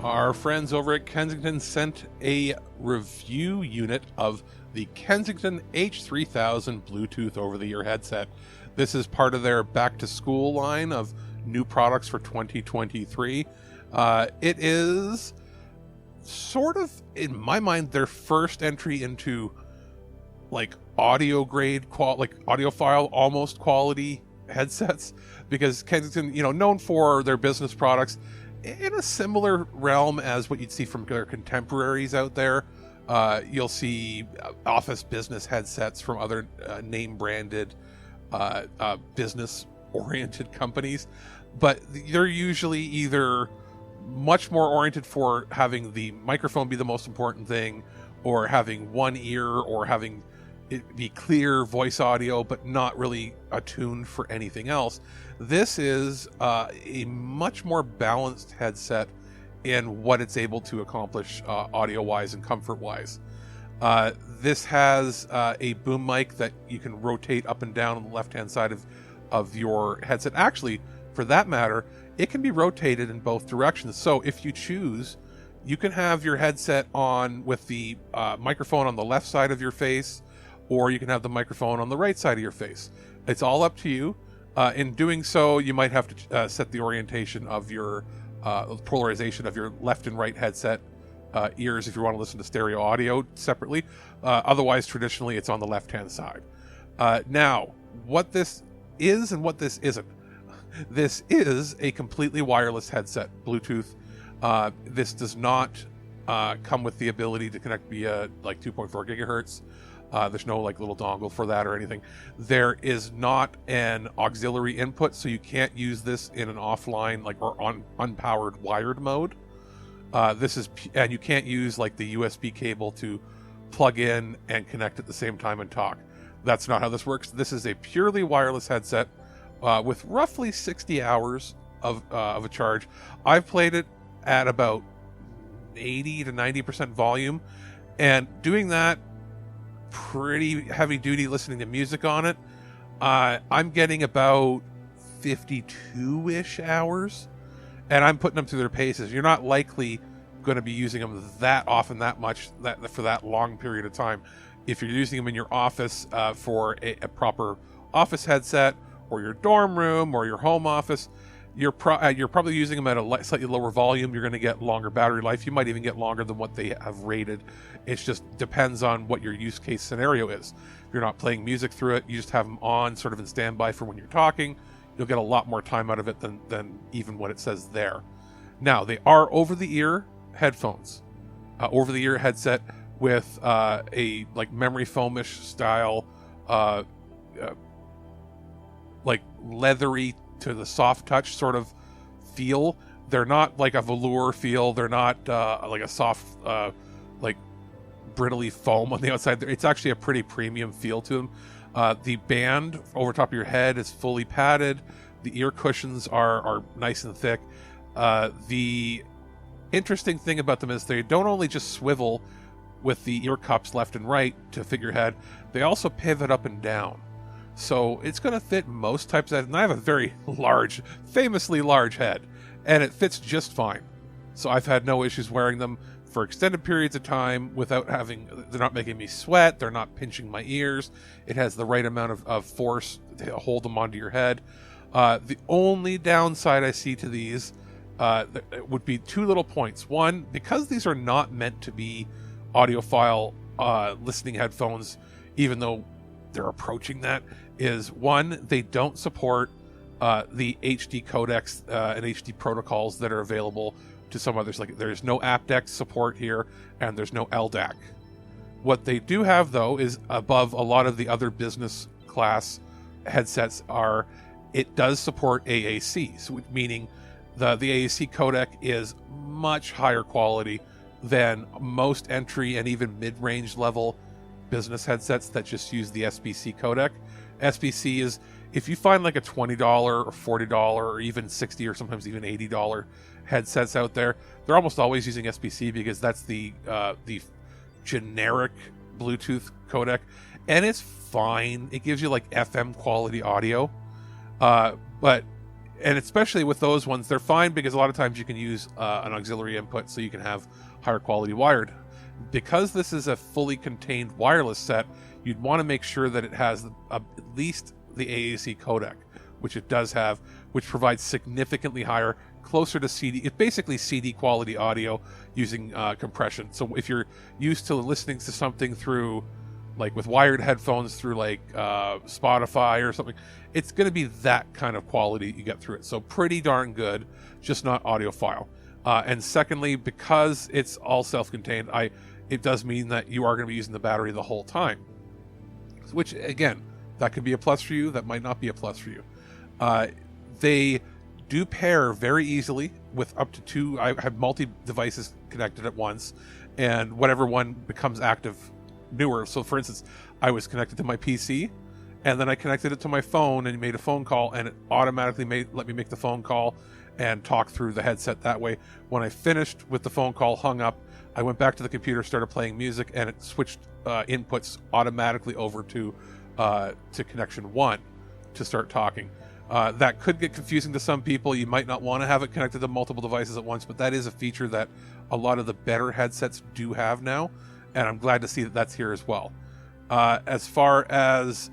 Our friends over at Kensington sent a review unit of the Kensington H3000 Bluetooth over-the-ear headset. This is part of their back-to-school line of new products for 2023. It is sort of, in my mind, their first entry into like audio grade, like audiophile almost quality headsets, because Kensington, known for their business products in a similar realm as what you'd see from their contemporaries out there. You'll see office business headsets from other name-branded business-oriented companies, but they're usually either much more oriented for having the microphone be the most important thing, or having one ear, or having it be clear voice audio, but not really attuned for anything else. This is a much more balanced headset in what it's able to accomplish audio-wise and comfort-wise. This has a boom mic that you can rotate up and down on the left-hand side of your headset. Actually, for that matter, it can be rotated in both directions. So if you choose, you can have your headset on with the microphone on the left side of your face, or you can have the microphone on the right side of your face. It's all up to you. In doing so, you might have to set the orientation of your polarization of your left and right headset ears if you want to listen to stereo audio separately. Otherwise, traditionally, it's on the left-hand side. Now, what this is and what this isn't. This is a completely wireless headset, Bluetooth. This does not come with the ability to connect via like 2.4 gigahertz. There's no like little dongle for that or anything. There is not an auxiliary input, so you can't use this in an offline or on unpowered wired mode. And you can't use like the USB cable to plug in and connect at the same time and talk. That's not how this works. This is a purely wireless headset with roughly 60 hours of a charge. I've played it at about 80 to 90% volume, and doing that pretty heavy duty listening to music on it, I'm getting about 52-ish hours, and I'm putting them through their paces. You're not likely going to be using them that often, that much, for that long period of time. If you're using them in your office for a proper office headset, or your dorm room, or your home office, you're probably using them at a slightly lower volume. You're going to get longer battery life. You might even get longer than what they have rated. It just depends on what your use case scenario is. If you're not playing music through it, you just have them on sort of in standby for when you're talking. You'll get a lot more time out of it than even what it says there. Now, they are over-the-ear headphones, over-the-ear headset with a like memory foamish style, like leathery to the soft touch sort of feel. They're not like a velour feel. They're not like a soft, like brittly foam on the outside. It's actually a pretty premium feel to them. The band over top of your head is fully padded. The ear cushions are nice and thick. The interesting thing about them is they don't only just swivel with the ear cups left and right to fit your head, they also pivot up and down. So it's going to fit most types of heads. And I have a very large, famously large head, and it fits just fine. So I've had no issues wearing them. for extended periods of time without they're not making me sweat, they're not pinching my ears. It has the right amount of force to hold them onto your head. The only downside I see to these would be two little points. One, because these are not meant to be audiophile listening headphones, even though they're approaching that, is one, they don't support the HD codecs and HD protocols that are available to some others. Like, there's no aptX support here, and there's no LDAC. What they do have, though, is above a lot of the other business class headsets it does support AAC, so meaning the AAC codec is much higher quality than most entry and even mid-range level business headsets that just use the SBC codec. SBC is, if you find like a $20 or $40 or even $60 or sometimes even $80 headsets out there, they're almost always using SBC because that's the generic Bluetooth codec, and it's fine. It gives you like FM quality audio, and especially with those ones, they're fine because a lot of times you can use an auxiliary input, so you can have higher quality wired. Because this is a fully contained wireless set, you'd want to make sure that it has at least the AAC codec, which it does have, which provides significantly higher, closer to CD. It's basically CD quality audio using compression. So if you're used to listening to something through, like with wired headphones through like Spotify or something, it's going to be that kind of quality you get through it. So pretty darn good, just not audiophile. And secondly, because it's all self-contained, it does mean that you are going to be using the battery the whole time. Which, again, that could be a plus for you. That might not be a plus for you. They do pair very easily with up to two. I have multi-devices connected at once, and whatever one becomes active newer. So, for instance, I was connected to my PC, and then I connected it to my phone and made a phone call, and it automatically let me make the phone call and talk through the headset that way. When I finished with the phone call, hung up, I went back to the computer, started playing music, and it switched inputs automatically over to connection 1 to start talking. That could get confusing to some people. You might not want to have it connected to multiple devices at once, but that is a feature that a lot of the better headsets do have now, and I'm glad to see that that's here as well. As far as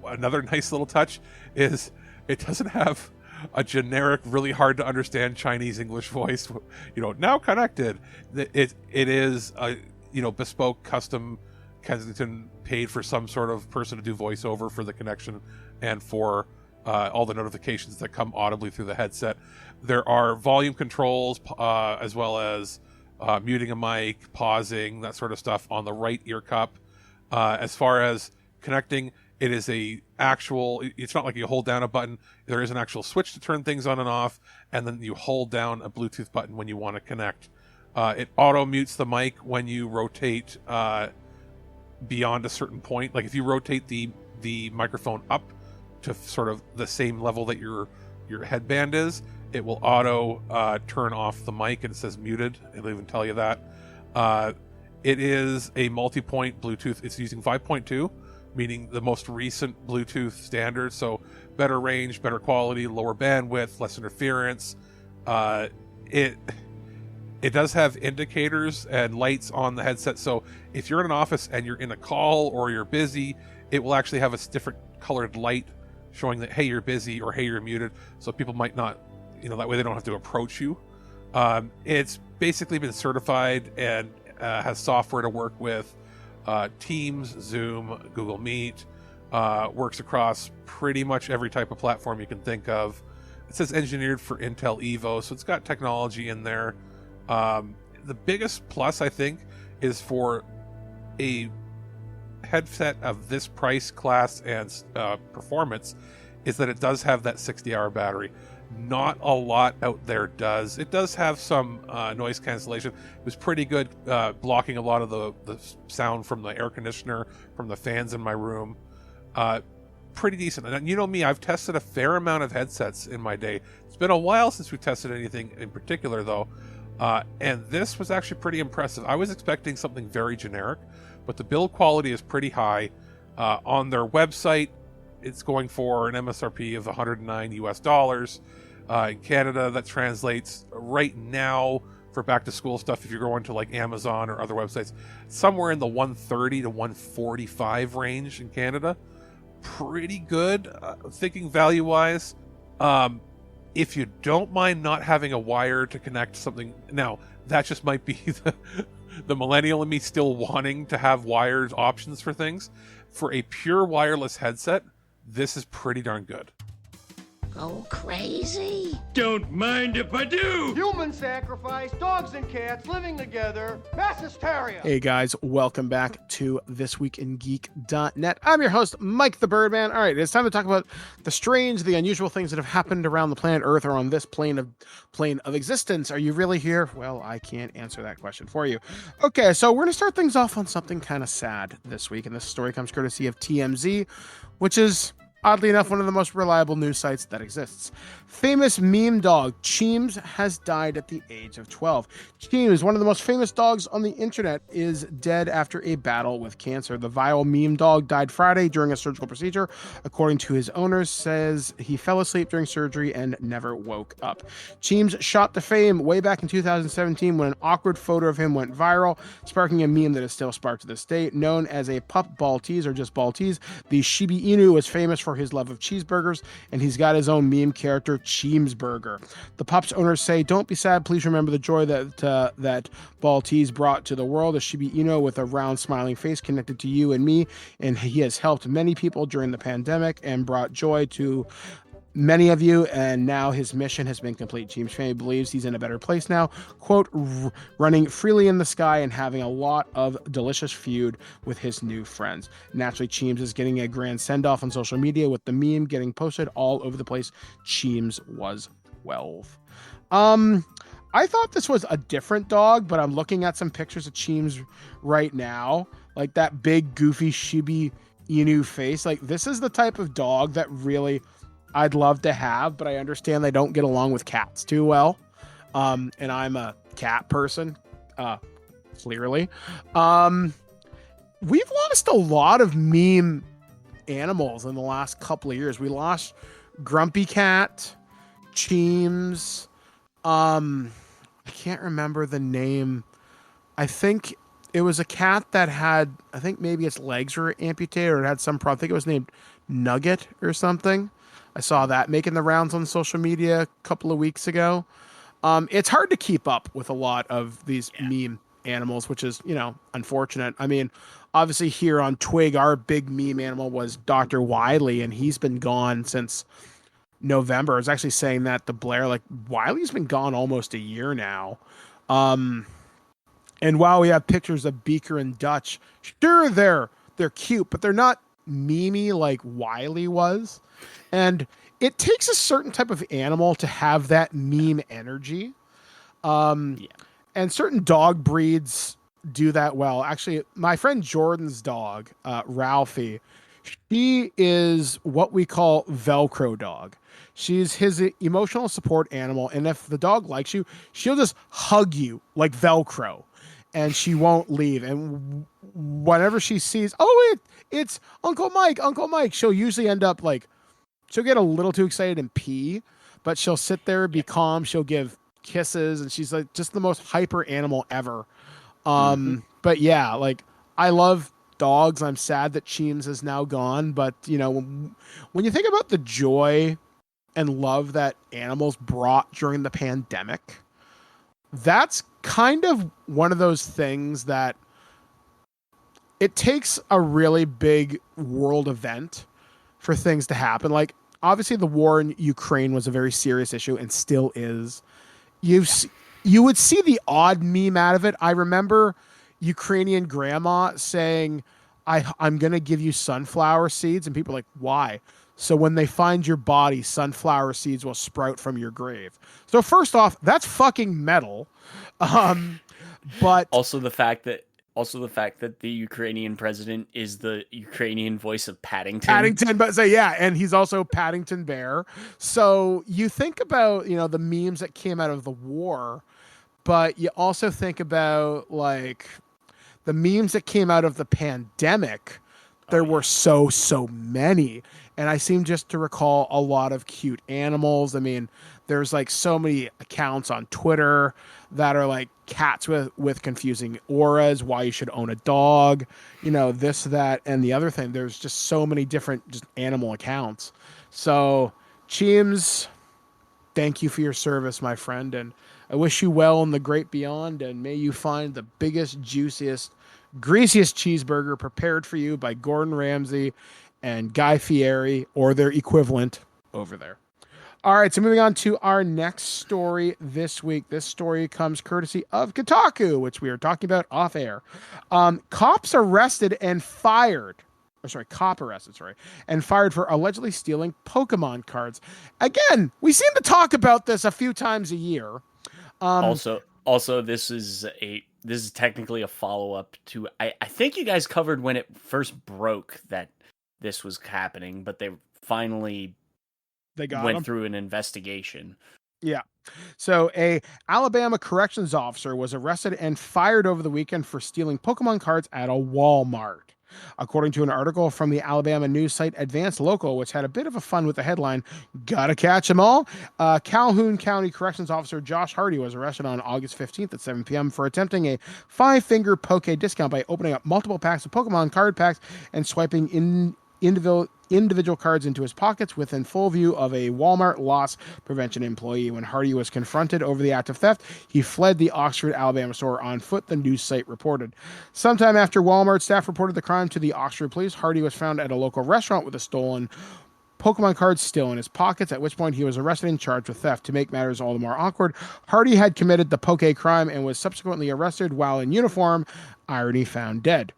another nice little touch is it doesn't have a generic, really hard to understand Chinese English voice, now connected. It is a, bespoke, custom Kensington paid for some sort of person to do voiceover for the connection and for all the notifications that come audibly through the headset. There are volume controls as well as muting a mic, pausing, that sort of stuff on the right ear cup. As far as connecting, it is it's not like you hold down a button. There is an actual switch to turn things on and off, and then you hold down a Bluetooth button when you want to connect. It auto mutes the mic when you rotate beyond a certain point. Like if you rotate the microphone up to sort of the same level that your headband is, it will auto turn off the mic, and it says muted. It'll even tell you that. It is a multi-point Bluetooth. It's using 5.2, meaning the most recent Bluetooth standard. So better range, better quality, lower bandwidth, less interference. It does have indicators and lights on the headset. So if you're in an office and you're in a call or you're busy, it will actually have a different colored light showing that, hey, you're busy, or hey, you're muted. So people might not, that way they don't have to approach you. It's basically been certified and has software to work with Teams, Zoom, Google Meet, works across pretty much every type of platform you can think of. It says engineered for Intel Evo, so it's got technology in there. The biggest plus, I think, is for a headset of this price, class, and performance, is that it does have that 60-hour battery. Not a lot out there does. It does have some noise cancellation. It was pretty good blocking a lot of the sound from the air conditioner, from the fans in my room. Pretty decent. And you know me, I've tested a fair amount of headsets in my day. It's been a while since we tested anything in particular, though. And this was actually pretty impressive. I was expecting something very generic, but the build quality is pretty high. On their website, it's going for an MSRP of $109 US. In Canada, that translates right now for back to school stuff, if you're going to like Amazon or other websites, somewhere in the 130 to 145 range in Canada. Pretty good, thinking value wise. If you don't mind not having a wire to connect something, now that just might be the millennial in me still wanting to have wired options for things. For a pure wireless headset, this is pretty darn good. Go crazy? Don't mind if I do! Human sacrifice, dogs and cats living together, mass hysteria. Hey guys, welcome back to ThisWeekInGeek.net. I'm your host, Mike the Birdman. All right, it's time to talk about the strange, the unusual things that have happened around the planet Earth or on this plane of existence. Are you really here? Well, I can't answer that question for you. Okay, so we're going to start things off on something kind of sad this week, and this story comes courtesy of TMZ, which is, oddly enough, one of the most reliable news sites that exists. Famous meme dog Cheems has died at the age of 12. Cheems, one of the most famous dogs on the internet, is dead after a battle with cancer. The vile meme dog died Friday during a surgical procedure. According to his owners, says he fell asleep during surgery and never woke up. Cheems shot to fame way back in 2017 when an awkward photo of him went viral, sparking a meme that is still sparked to this day. Known as a pup Baltese or just Baltese, the Shiba Inu was famous for his love of cheeseburgers, and he's got his own meme character, Cheemsburger. The pup's owners say, "Don't be sad. Please remember the joy that Baltese brought to the world. A Shiba Inu with a round, smiling face connected to you and me, and he has helped many people during the pandemic and brought joy to many of you, and now his mission has been complete. Cheems family believes he's in a better place now, quote, running freely in the sky and having a lot of delicious food with his new friends." Naturally, Cheems is getting a grand send-off on social media with the meme getting posted all over the place. Cheems was 12. I thought this was a different dog, but I'm looking at some pictures of Cheems right now, like that big goofy Shiba Inu face. Like, this is the type of dog that really I'd love to have, but I understand they don't get along with cats too well. And I'm a cat person, clearly. We've lost a lot of meme animals in the last couple of years. We lost Grumpy Cat, Cheems. I can't remember the name. I think it was a cat that had, I think maybe its legs were amputated or it had some problem. I think it was named Nugget or something. I saw that making the rounds on social media a couple of weeks ago. It's hard to keep up with a lot of these meme animals, which is, unfortunate. I mean, obviously here on TWIG, our big meme animal was Dr. Wiley, and he's been gone since November. I was actually saying that to Blair, like, Wiley's been gone almost a year now. And while we have pictures of Beaker and Dutch, sure, they're cute, but they're not memey like Wiley was. And it takes a certain type of animal to have that meme energy. And certain dog breeds do that well. Actually, my friend Jordan's dog, Ralphie, she is what we call Velcro dog. She's his emotional support animal. And if the dog likes you, she'll just hug you like Velcro. And she won't leave. And whenever she sees, it's Uncle Mike, she'll usually end up like, she'll get a little too excited and pee, but she'll sit there, be calm. She'll give kisses, and she's like just the most hyper animal ever. But yeah, like, I love dogs. I'm sad that Cheems is now gone, but when you think about the joy and love that animals brought during the pandemic, that's kind of one of those things that it takes a really big world event for things to happen. Like, obviously the war in Ukraine was a very serious issue and still is. You would see the odd meme out of it. I remember Ukrainian grandma saying, I'm going to give you sunflower seeds. And people are like, why? So when they find your body, sunflower seeds will sprout from your grave. So first off, that's fucking metal. But also the fact that the Ukrainian president is the Ukrainian voice of Paddington. But and he's also Paddington Bear. So you think about, the memes that came out of the war, but you also think about like the memes that came out of the pandemic. There were so many. And I seem just to recall a lot of cute animals. I mean, There's like so many accounts on Twitter that are like cats with confusing auras, why you should own a dog, this, that, and the other thing. There's just so many different just animal accounts. So, Cheems, thank you for your service, my friend, and I wish you well in the great beyond, and may you find the biggest, juiciest, greasiest cheeseburger prepared for you by Gordon Ramsay and Guy Fieri or their equivalent over there. All right, so moving on to our next story this week. This story comes courtesy of Kotaku, which we are talking about off air. Cop arrested and fired for allegedly stealing Pokemon cards. Again, we seem to talk about this a few times a year. Also, this is technically a follow-up to, I think you guys covered when it first broke that this was happening, but they finally went through an investigation. Yeah. So a Alabama corrections officer was arrested and fired over the weekend for stealing Pokemon cards at a Walmart. According to an article from the Alabama news site Advanced Local, which had a bit of a fun with the headline, "Gotta catch 'em all," Calhoun County Corrections Officer Josh Hardy was arrested on August 15th at 7 p.m. for attempting a 5-finger poke discount by opening up multiple packs of Pokemon card packs and swiping individual cards into his pockets within full view of a Walmart loss prevention employee. When Hardy was confronted over the act of theft, he fled the Oxford, Alabama store on foot, the news site reported. Sometime after Walmart staff reported the crime to the Oxford police, Hardy was found at a local restaurant with a stolen Pokemon cards still in his pockets, at which point he was arrested and charged with theft. To make matters all the more awkward, Hardy had committed the poke crime and was subsequently arrested while in uniform, irony found dead.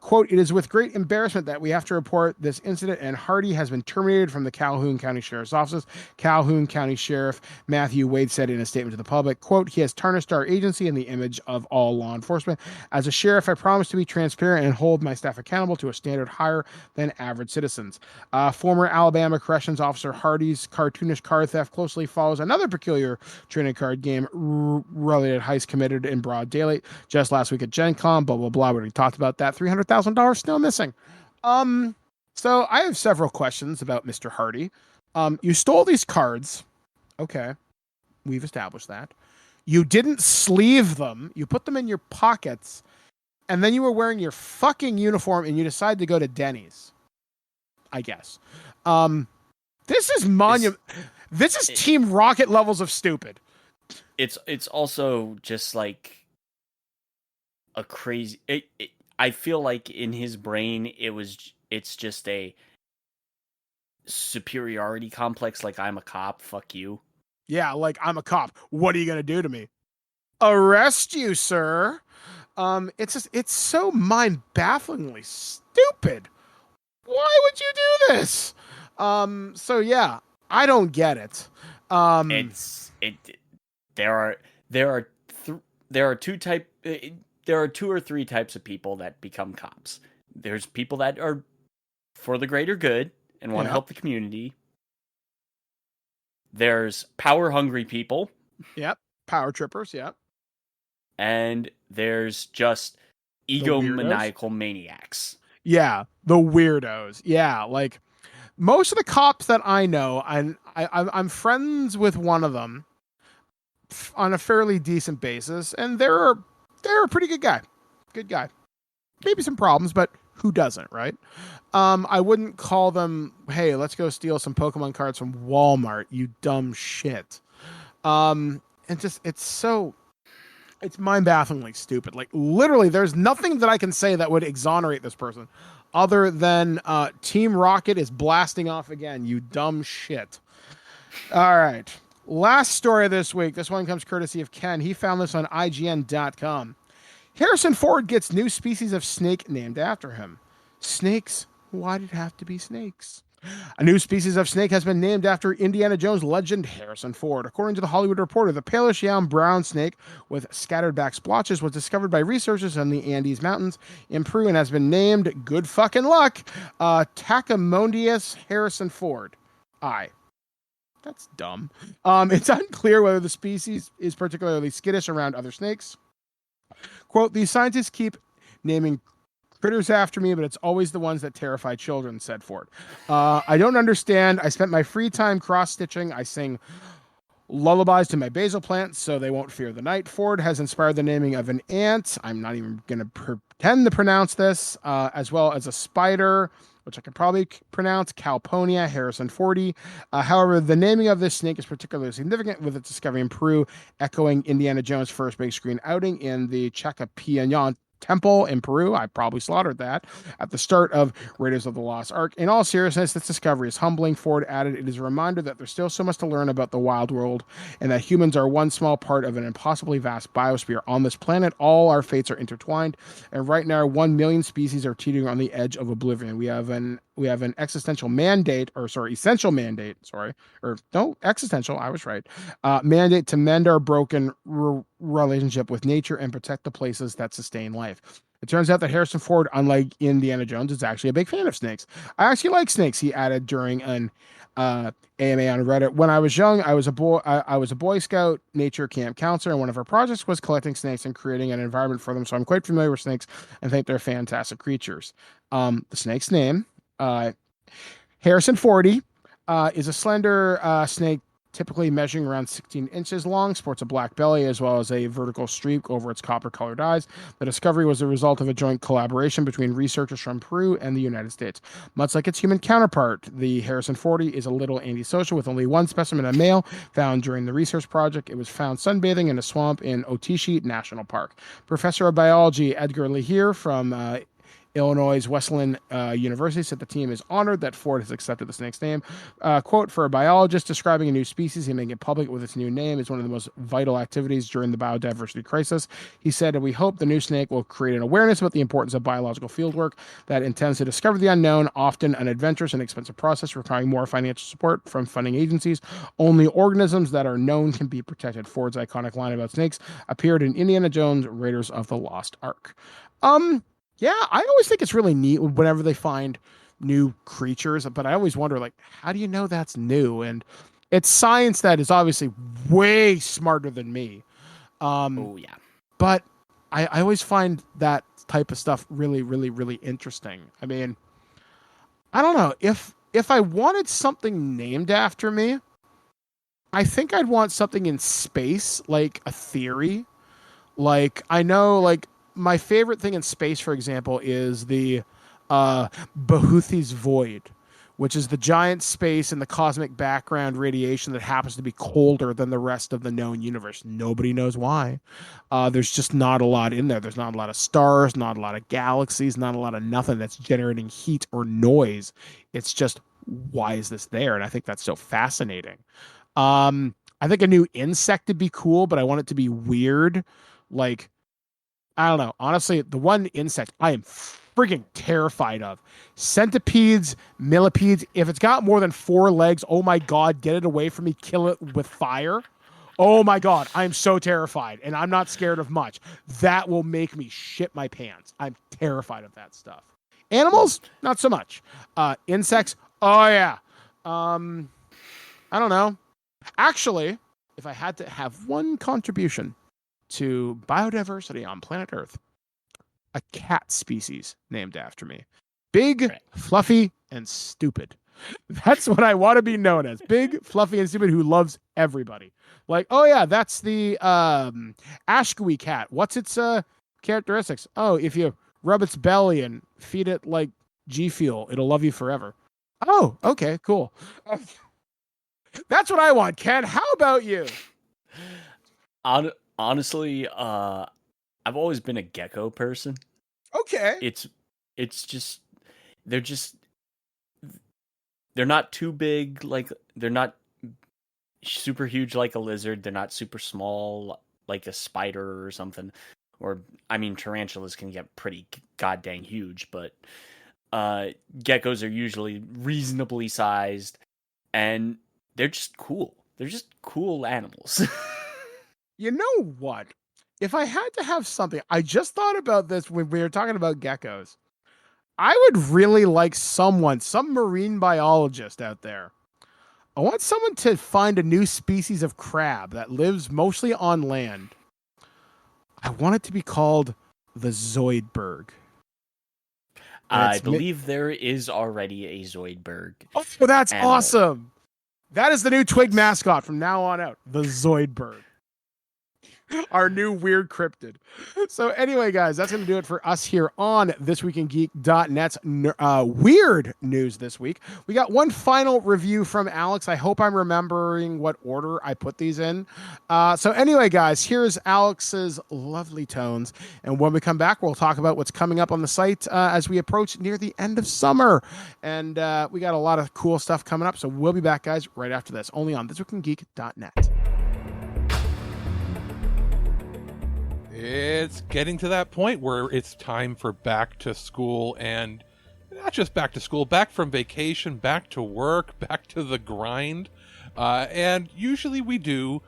Quote, "It is with great embarrassment that we have to report this incident, and Hardy has been terminated from the Calhoun County Sheriff's Office." Calhoun County Sheriff Matthew Wade said in a statement to the public, quote, "He has tarnished our agency and the image of all law enforcement. As a sheriff, I promise to be transparent and hold my staff accountable to a standard higher than average citizens." Former Alabama Corrections Officer Hardy's cartoonish card theft closely follows another peculiar trading card game related heist committed in broad daylight just last week at Gen Con, blah, blah, blah. We already talked about that. $300,000 still missing. So I have several questions about Mr. Hardy. You stole these cards. Okay. We've established that. You didn't sleeve them. You put them in your pockets. And then you were wearing your fucking uniform and you decided to go to Denny's. I guess. This is This is Team Rocket levels of stupid. It's also just like a crazy... I feel like in his brain, it's just a superiority complex. Like, I'm a cop. Fuck you. Yeah, like, I'm a cop. What are you going to do to me? Arrest you, sir. It's so mind-bafflingly stupid. Why would you do this? So yeah, I don't get it. There are two or three types of people that become cops. There's people that are for the greater good and want to help the community. There's power-hungry people. Yep. Power trippers, yep. And there's just egomaniacal maniacs. Yeah, the weirdos. Yeah, like most of the cops that I know, I'm friends with one of them on a fairly decent basis, and they're a pretty good guy. Good guy. Maybe some problems, but who doesn't, right? I wouldn't call them, "Hey, let's go steal some Pokemon cards from Walmart, you dumb shit." It's mind-bafflingly stupid. Like, literally, there's nothing that I can say that would exonerate this person other than Team Rocket is blasting off again, you dumb shit. All right. Last story of this week. This one comes courtesy of Ken. He found this on IGN.com. Harrison Ford gets new species of snake named after him. Snakes? Why did it have to be snakes? A new species of snake has been named after Indiana Jones legend Harrison Ford. According to the Hollywood Reporter, the palish young brown snake with scattered back splotches was discovered by researchers in the Andes Mountains in Peru and has been named, good fucking luck, Tachymondius Harrison Ford. That's dumb. It's unclear whether the species is particularly skittish around other snakes. Quote, "These scientists keep naming critters after me, but it's always the ones that terrify children," said Ford. "I don't understand. I spent my free time cross-stitching. I sing lullabies to my basil plants so they won't fear the night. Ford has inspired the naming of an ant. I'm not even going to pretend to pronounce this, as well as a spider, which I can probably pronounce, Calponia harrisonfordi. However, the naming of this snake is particularly significant with its discovery in Peru, echoing Indiana Jones' first big screen outing in the Chacapianan Temple in Peru. I probably slaughtered that at the start of Raiders of the Lost Ark. In all seriousness, this discovery is humbling. Ford added, it is a reminder that there's still so much to learn about the wild world and that humans are one small part of an impossibly vast biosphere. On this planet, all our fates are intertwined, and right now 1 million species are teetering on the edge of oblivion. We have an existential mandate, essential mandate, existential, I was right, mandate to mend our broken relationship with nature and protect the places that sustain life. It turns out that Harrison Ford, unlike Indiana Jones, is actually a big fan of snakes. I actually like snakes, he added during an AMA on Reddit. When I was young, I was a Boy Scout nature camp counselor, and one of our projects was collecting snakes and creating an environment for them. So I'm quite familiar with snakes and think they're fantastic creatures. The snake's name, harrisonfordi, is a slender snake typically measuring around 16 inches long, sports a black belly as well as a vertical streak over its copper-colored eyes. The discovery was a result of a joint collaboration between researchers from Peru and the United States. Much like its human counterpart, the harrisonfordi is a little antisocial, with only one specimen, a male, found during the research project. It was found sunbathing in a swamp in Otishi National Park. Professor of Biology Edgar Lahire from Illinois Wesleyan University said the team is honored that Ford has accepted the snake's name. Quote, for a biologist describing a new species and making it public with its new name is one of the most vital activities during the biodiversity crisis. He said, and we hope the new snake will create an awareness about the importance of biological fieldwork that intends to discover the unknown, often an adventurous and expensive process requiring more financial support from funding agencies. Only organisms that are known can be protected. Ford's iconic line about snakes appeared in Indiana Jones' Raiders of the Lost Ark. Yeah, I always think it's really neat whenever they find new creatures, but I always wonder, like, how do you know that's new? And it's science that is obviously way smarter than me. Oh, yeah. But I always find that type of stuff really, really, really interesting. I mean, I don't know. If I wanted something named after me, I think I'd want something in space, like a theory. Like, I know, like, my favorite thing in space, for example, is the Behuthi's Void, which is the giant space and the cosmic background radiation that happens to be colder than the rest of the known universe. Nobody knows why. There's just not a lot in there. There's not a lot of stars, not a lot of galaxies, not a lot of nothing that's generating heat or noise. It's just, why is this there? And I think that's so fascinating. I think a new insect would be cool, but I want it to be weird. Like, I don't know. Honestly, the one insect I am freaking terrified of. Centipedes, millipedes. If it's got more than 4 legs, oh my God, get it away from me. Kill it with fire. Oh my God, I'm so terrified. And I'm not scared of much. That will make me shit my pants. I'm terrified of that stuff. Animals, not so much. Insects, oh yeah. I don't know. Actually, if I had to have one contribution to biodiversity on planet Earth, a cat species named after me. Big, fluffy, and stupid. That's what I want to be known as. Big, fluffy, and stupid who loves everybody. Like, oh yeah, that's the Ashkui cat. What's its characteristics? Oh, if you rub its belly and feed it like G Fuel, it'll love you forever. Oh, okay, cool. That's what I want, Ken. How about you? Honestly, I've always been a gecko person. Okay. It's just they're not too big, like they're not super huge like a lizard, they're not super small like a spider or something. Or I mean tarantulas can get pretty goddamn huge, but geckos are usually reasonably sized and they're just cool. They're just cool animals. You know what? If I had to have something, I just thought about this when we were talking about geckos. I would really like some marine biologist out there. I want someone to find a new species of crab that lives mostly on land. I want it to be called the Zoidberg. I believe there is already a Zoidberg. Oh, that's awesome. That is the new Twig mascot from now on out, the Zoidberg. Our new weird cryptid. So anyway, guys, that's going to do it for us here on ThisWeekInGeek.net's weird news this week. We got one final review from Alex. I hope I'm remembering what order I put these in. So anyway, guys, here's Alex's lovely tones. And when we come back, we'll talk about what's coming up on the site as we approach near the end of summer. And we got a lot of cool stuff coming up. So we'll be back, guys, right after this, only on ThisWeekInGeek.net. It's getting to that point where it's time for back to school, and not just back to school, back from vacation, back to work, back to the grind. And usually we do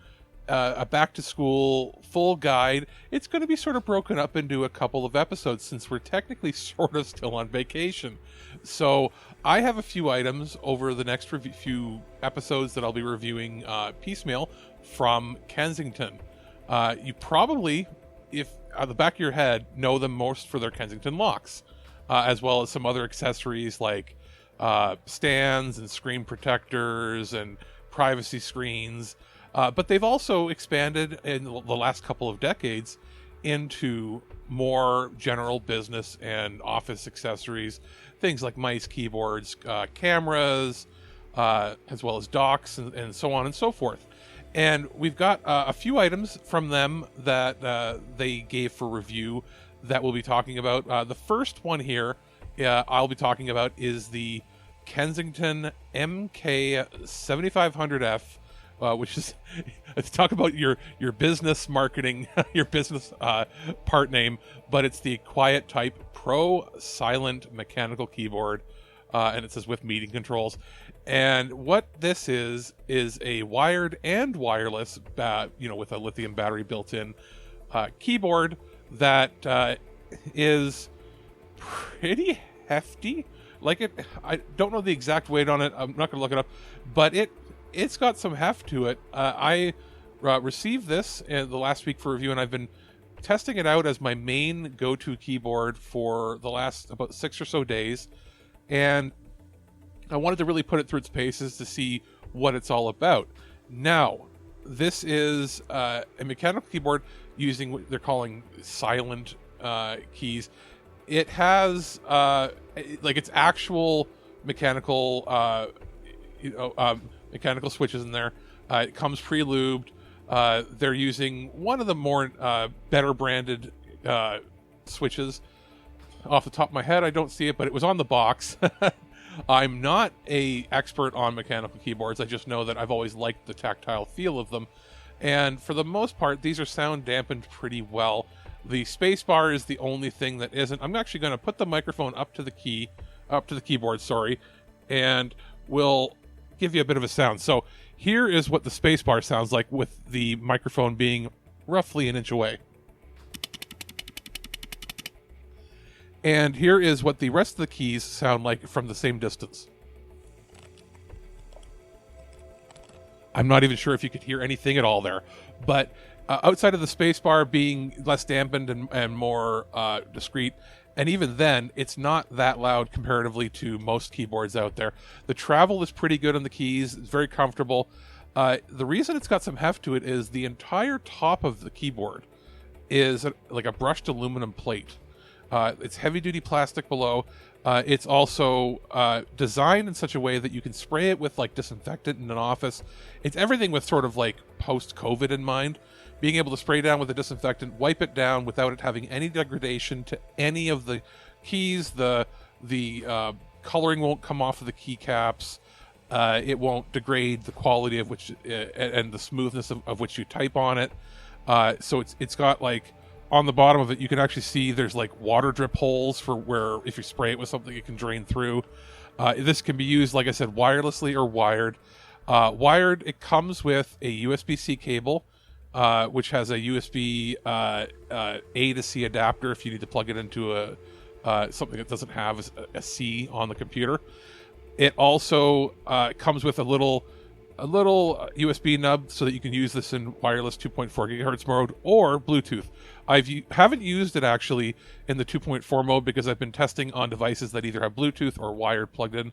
a back to school full guide. It's going to be sort of broken up into a couple of episodes since we're technically sort of still on vacation. So I have a few items over the next few episodes that I'll be reviewing piecemeal from Kensington. You probably, if at the back of your head, know them most for their Kensington locks, as well as some other accessories like stands and screen protectors and privacy screens. But they've also expanded in the last couple of decades into more general business and office accessories, things like mice, keyboards, cameras, as well as docks and so on and so forth. And we've got a few items from them that they gave for review that we'll be talking about. The first one here I'll be talking about is the Kensington MK7500F, which is, let's talk about your business marketing, your business part name, but it's the QuietType Pro Silent Mechanical Keyboard, and it says with meeting controls. And what this is a wired and wireless, with a lithium battery built in keyboard that is pretty hefty. I don't know the exact weight on it. I'm not going to look it up, but it's got some heft to it. I received this in the last week for review, and I've been testing it out as my main go-to keyboard for the last about 6 or so days, and I wanted to really put it through its paces to see what it's all about. Now, this is a mechanical keyboard using what they're calling silent keys. It has its actual mechanical mechanical switches in there. It comes pre-lubed. They're using one of the more better branded switches. Off the top of my head, I don't see it, but it was on the box. I'm not an expert on mechanical keyboards. I just know that I've always liked the tactile feel of them. And for the most part, these are sound dampened pretty well. The spacebar is the only thing that isn't. I'm actually going to put the microphone up to the keyboard, and we'll give you a bit of a sound. So here is what the spacebar sounds like with the microphone being roughly an inch away. And here is what the rest of the keys sound like from the same distance. I'm not even sure if you could hear anything at all there. But outside of the spacebar being less dampened and more discreet, and even then, it's not that loud comparatively to most keyboards out there. The travel is pretty good on the keys. It's very comfortable. The reason it's got some heft to it is the entire top of the keyboard is like a brushed aluminum plate. It's heavy-duty plastic below. It's also designed in such a way that you can spray it with like disinfectant in an office. It's everything with sort of like post-COVID in mind. Being able to spray down with a disinfectant, wipe it down without it having any degradation to any of the keys. The coloring won't come off of the keycaps. It won't degrade the quality of which and the smoothness of which you type on it. So it's got like, on the bottom of it, you can actually see there's like water drip holes for where if you spray it with something, it can drain through. This can be used, like I said, wirelessly or wired. Wired, it comes with a USB-C cable, which has a USB A to C adapter if you need to plug it into something that doesn't have a C on the computer. It also comes with a little USB nub so that you can use this in wireless 2.4 gigahertz mode or Bluetooth. Haven't used it actually in the 2.4 mode because I've been testing on devices that either have Bluetooth or wired plugged in.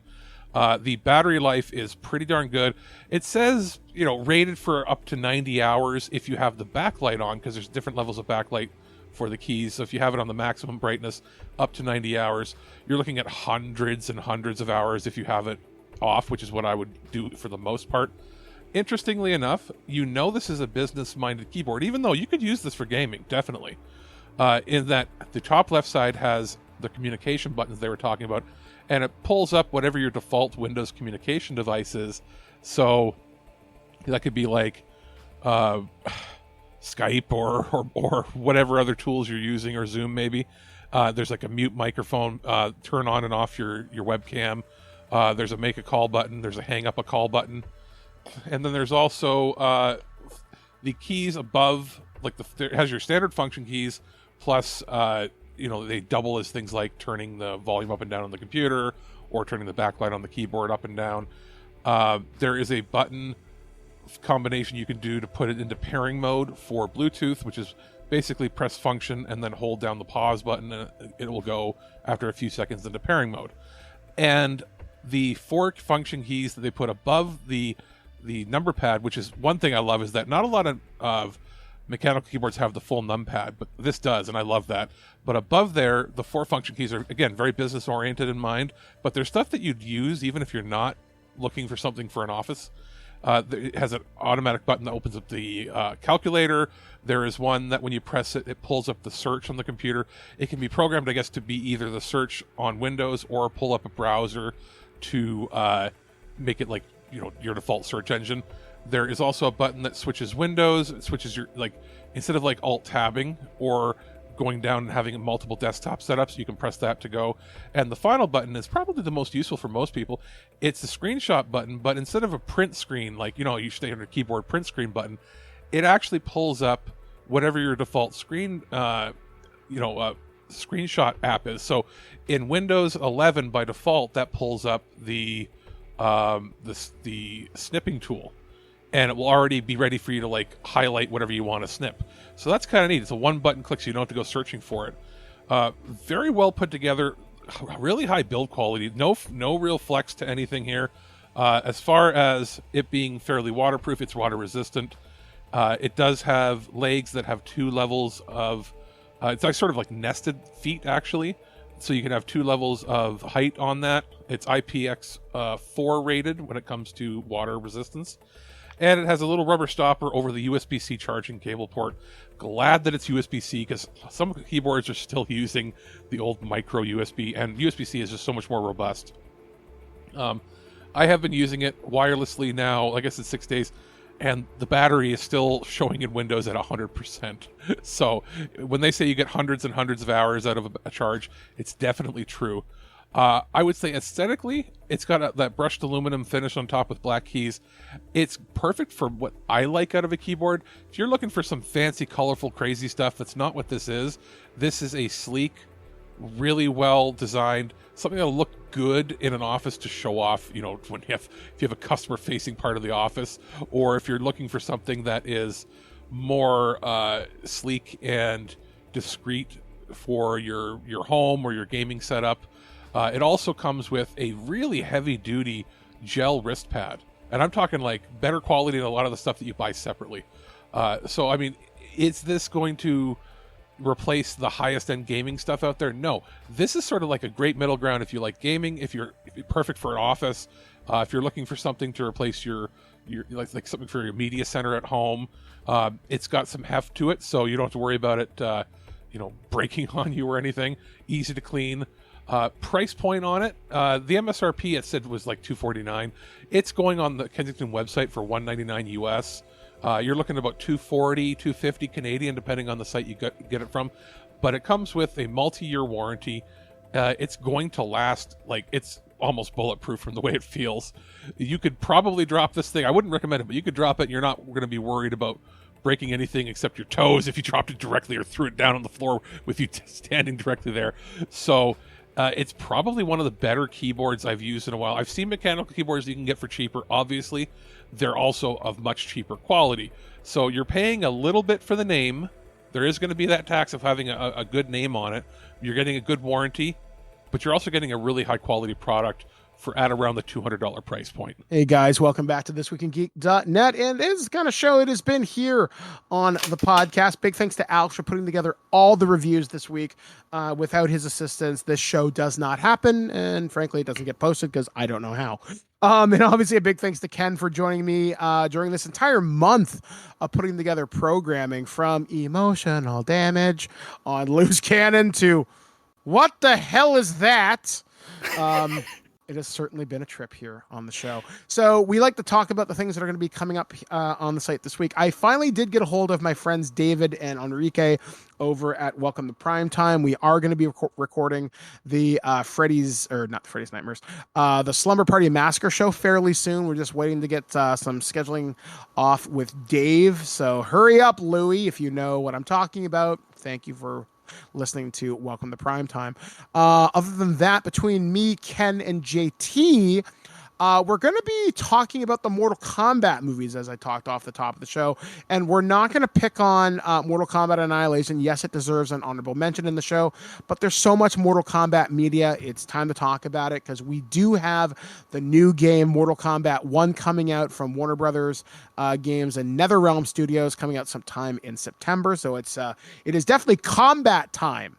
The battery life is pretty darn good. It says, rated for up to 90 hours if you have the backlight on, because there's different levels of backlight for the keys. So if you have it on the maximum brightness, up to 90 hours, you're looking at hundreds and hundreds of hours if you have it off, which is what I would do for the most part. Interestingly enough, this is a business-minded keyboard, even though you could use this for gaming, definitely. In that the top left side has the communication buttons they were talking about, and it pulls up whatever your default Windows communication device is. So that could be like Skype or whatever other tools you're using, or Zoom maybe. There's like a mute microphone, turn on and off your webcam. There's a make a call button. There's a hang up a call button. And then there's also the keys above, it has your standard function keys, plus they double as things like turning the volume up and down on the computer, or turning the backlight on the keyboard up and down. There is a button combination you can do to put it into pairing mode for Bluetooth, which is basically press function and then hold down the pause button, and it will go after a few seconds into pairing mode. And the 4 function keys that they put above the number pad, which is one thing I love, is that not a lot of mechanical keyboards have the full numpad, but this does, and I love that. But above there, the 4 function keys are, again, very business oriented in mind, but there's stuff that you'd use even if you're not looking for something for an office. It has an automatic button that opens up the calculator. There is one that when you press it, it pulls up the search on the computer. It can be programmed, I guess, to be either the search on Windows or pull up a browser to make it like, your default search engine. There is also a button that switches windows. It switches your, instead of alt tabbing or going down and having multiple desktop setups, you can press that to go. And the final button is probably the most useful for most people. It's the screenshot button, but instead of a print screen, you stay on your keyboard print screen button, it actually pulls up whatever your default screenshot app is. So in Windows 11 by default, that pulls up the snipping tool, and it will already be ready for you to highlight whatever you want to snip. So that's kind of neat. It's a one button click, so you don't have to go searching for it. Very well put together, really high build quality. No real flex to anything here. As far as it being fairly waterproof, it's water resistant. It does have legs that have 2 levels of. It's sort of like nested feet, actually. So you can have 2 levels of height on that. It's IPX4 rated when it comes to water resistance. And it has a little rubber stopper over the USB-C charging cable port. Glad that it's USB-C, because some keyboards are still using the old micro USB, and USB-C is just so much more robust. I have been using it wirelessly now, I guess it's 6 days, and the battery is still showing in Windows at 100%. So when they say you get hundreds and hundreds of hours out of a charge, it's definitely true. I would say aesthetically, it's got that brushed aluminum finish on top with black keys. It's perfect for what I like out of a keyboard. If you're looking for some fancy, colorful, crazy stuff, that's not what this is. This is a sleek, really well designed, something that'll look good in an office to show off, when if you have a customer facing part of the office, or if you're looking for something that is more sleek and discreet for your home or your gaming setup. It also comes with a really heavy-duty gel wrist pad. And I'm talking better quality than a lot of the stuff that you buy separately. So, I mean, is this going to replace the highest-end gaming stuff out there? No. This is sort of like a great middle ground if you like gaming, if you're perfect for an office, if you're looking for something to replace your like something for your media center at home. It's got some heft to it, so you don't have to worry about it, breaking on you or anything. Easy to clean. Price point on it, the MSRP it said was $249. It's going on the Kensington website for $199 US. You're looking at about $240, $250 Canadian, depending on the site you get it from. But it comes with a multi-year warranty. It's going to last, it's almost bulletproof from the way it feels. You could probably drop this thing. I wouldn't recommend it, but you could drop it and you're not going to be worried about breaking anything except your toes if you dropped it directly or threw it down on the floor with you standing directly there. So it's probably one of the better keyboards I've used in a while. I've seen mechanical keyboards you can get for cheaper. Obviously, they're also of much cheaper quality. So you're paying a little bit for the name. There is going to be that tax of having a good name on it. You're getting a good warranty, but you're also getting a really high quality product for at around the $200 price point. Hey guys, welcome back to ThisWeekInGeek.net, and this is kind of show it has been here on the podcast. Big thanks to Alex for putting together all the reviews this week. Without his assistance, this show does not happen, and frankly, it doesn't get posted because I don't know how. And obviously a big thanks to Ken for joining me during this entire month of putting together programming, from emotional damage on loose cannon to what the hell is that? It has certainly been a trip here on the show. So we like to talk about the things that are going to be coming up on the site this week. I finally did get a hold of my friends David and Enrique over at Welcome to Primetime. We are going to be recording the not Freddy's Nightmares, the Slumber Party Massacre show fairly soon. We're just waiting to get some scheduling off with Dave. So hurry up, Louie, if you know what I'm talking about. Thank you for listening to Welcome to Primetime. Other than that, between me, Ken, and JT, we're going to be talking about the Mortal Kombat movies, as I talked off the top of the show. And we're not going to pick on Mortal Kombat Annihilation. Yes, it deserves an honorable mention in the show, but there's so much Mortal Kombat media. It's time to talk about it, because we do have the new game, Mortal Kombat 1, coming out from Warner Brothers Games and NetherRealm Studios, coming out sometime in September. So it is definitely combat time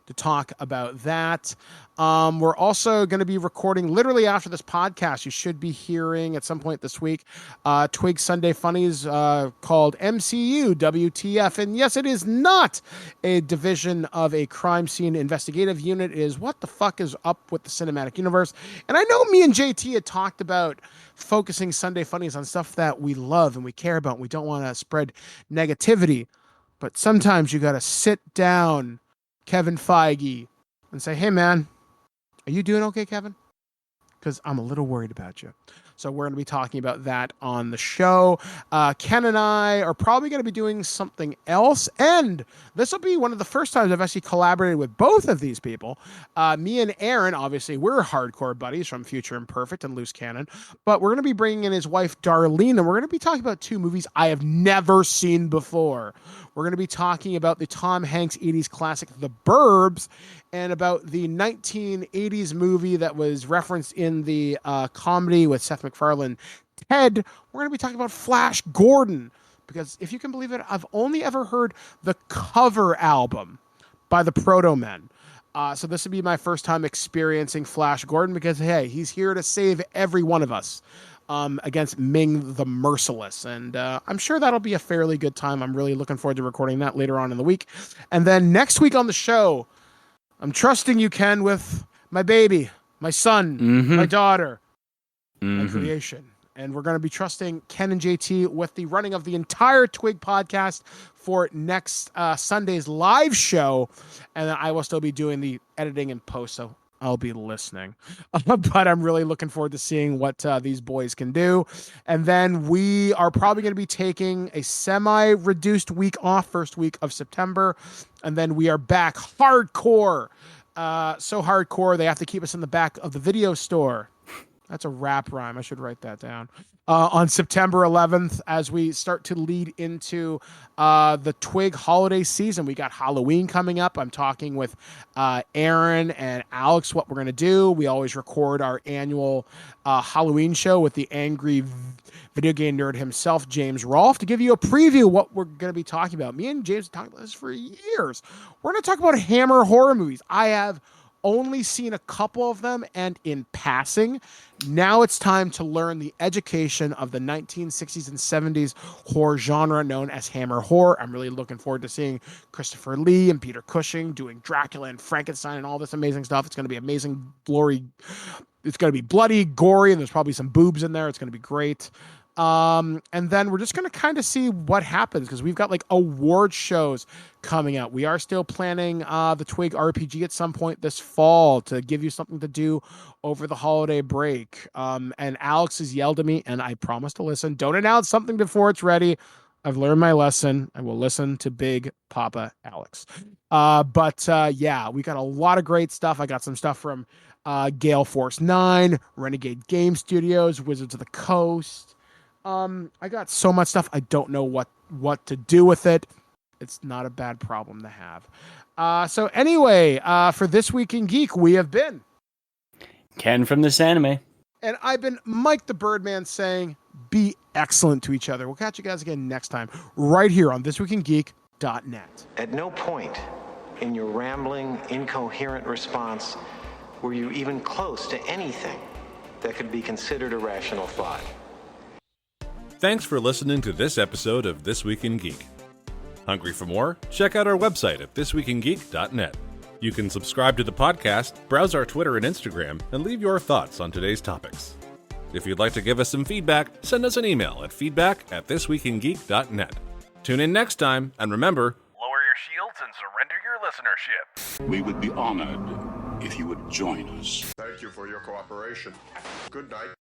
to talk about that. We're also going to be recording literally after this podcast. You should be hearing at some point this week TWIG Sunday Funnies called MCU WTF. And yes, it is not a division of a crime scene investigative unit. It is what the fuck is up with the cinematic universe. And I know me and JT had talked about focusing Sunday Funnies on stuff that we love and we care about, and we don't want to spread negativity. But sometimes you got to sit down, Kevin Feige, and say, hey, man, are you doing okay, Kevin? Because I'm a little worried about you. So we're going to be talking about that on the show. Ken and I are probably going to be doing something else, and this will be one of the first times I've actually collaborated with both of these people. Me and Aaron, obviously, we're hardcore buddies from Future Imperfect and Loose Cannon, but we're going to be bringing in his wife, Darlene, and we're going to be talking about two movies I have never seen before. We're going to be talking about the Tom Hanks 80s classic, The Burbs, and about the 1980s movie that was referenced in the comedy with Seth MacFarlane, Ted. We're going to be talking about Flash Gordon, because if you can believe it, I've only ever heard the cover album by the Proto Men. So this would be my first time experiencing Flash Gordon, because, hey, he's here to save every one of us against Ming the Merciless. And I'm sure that'll be a fairly good time. I'm really looking forward to recording that later on in the week. And then next week on the show, I'm trusting you, Ken, with my baby, my son, my daughter, my creation. And we're going to be trusting Ken and JT with the running of the entire TWIG podcast for next Sunday's live show. And then I will still be doing the editing and post, so I'll be listening. But I'm really looking forward to seeing what these boys can do. And then we are probably going to be taking a semi-reduced week off, first week of September. And then we are back hardcore. So hardcore, they have to keep us in the back of the video store. That's a rap rhyme. I should write that down. On September 11th, as we start to lead into the TWIG holiday season. We got Halloween coming up. I'm talking with Aaron and Alex what we're going to do. We always record our annual Halloween show with the angry video game nerd himself, James Rolfe, to give you a preview of what we're going to be talking about. Me and James have talked about this for years. We're going to talk about Hammer horror movies. I have only seen a couple of them, and in passing. Now it's time to learn the education of the 1960s and 70s horror genre known as Hammer horror. I'm really looking forward to seeing Christopher Lee and Peter Cushing doing Dracula and Frankenstein and all this amazing stuff. It's going to be amazing, glory. It's going to be bloody, gory, and there's probably some boobs in there. It's going to be great. And then we're just going to kind of see what happens, because we've got like award shows coming out. We are still planning the TWIG RPG at some point this fall to give you something to do over the holiday break. And Alex has yelled at me, and I promise to listen. Don't announce something before it's ready. I've learned my lesson. I will listen to Big Papa Alex. But we got a lot of great stuff. I got some stuff from Gale Force 9, Renegade Game Studios, Wizards of the Coast. I got so much stuff. I don't know what to do with it. It's not a bad problem to have. So anyway, for This Week in Geek, we have been Ken from This Anime, And I've been Mike the Birdman saying, be excellent to each other. We'll catch you guys again next time, right here on ThisWeekInGeek.net. At no point in your rambling, incoherent response were you even close to anything that could be considered a rational thought. Thanks for listening to this episode of This Week in Geek. Hungry for more? Check out our website at ThisWeekInGeek.net. You can subscribe to the podcast, browse our Twitter and Instagram, and leave your thoughts on today's topics. If you'd like to give us some feedback, send us an email at feedback@thisweekingeek.net. Tune in next time, and remember, Lower your shields and surrender your listenership. We would be honored if you would join us. Thank you for your cooperation. Good night.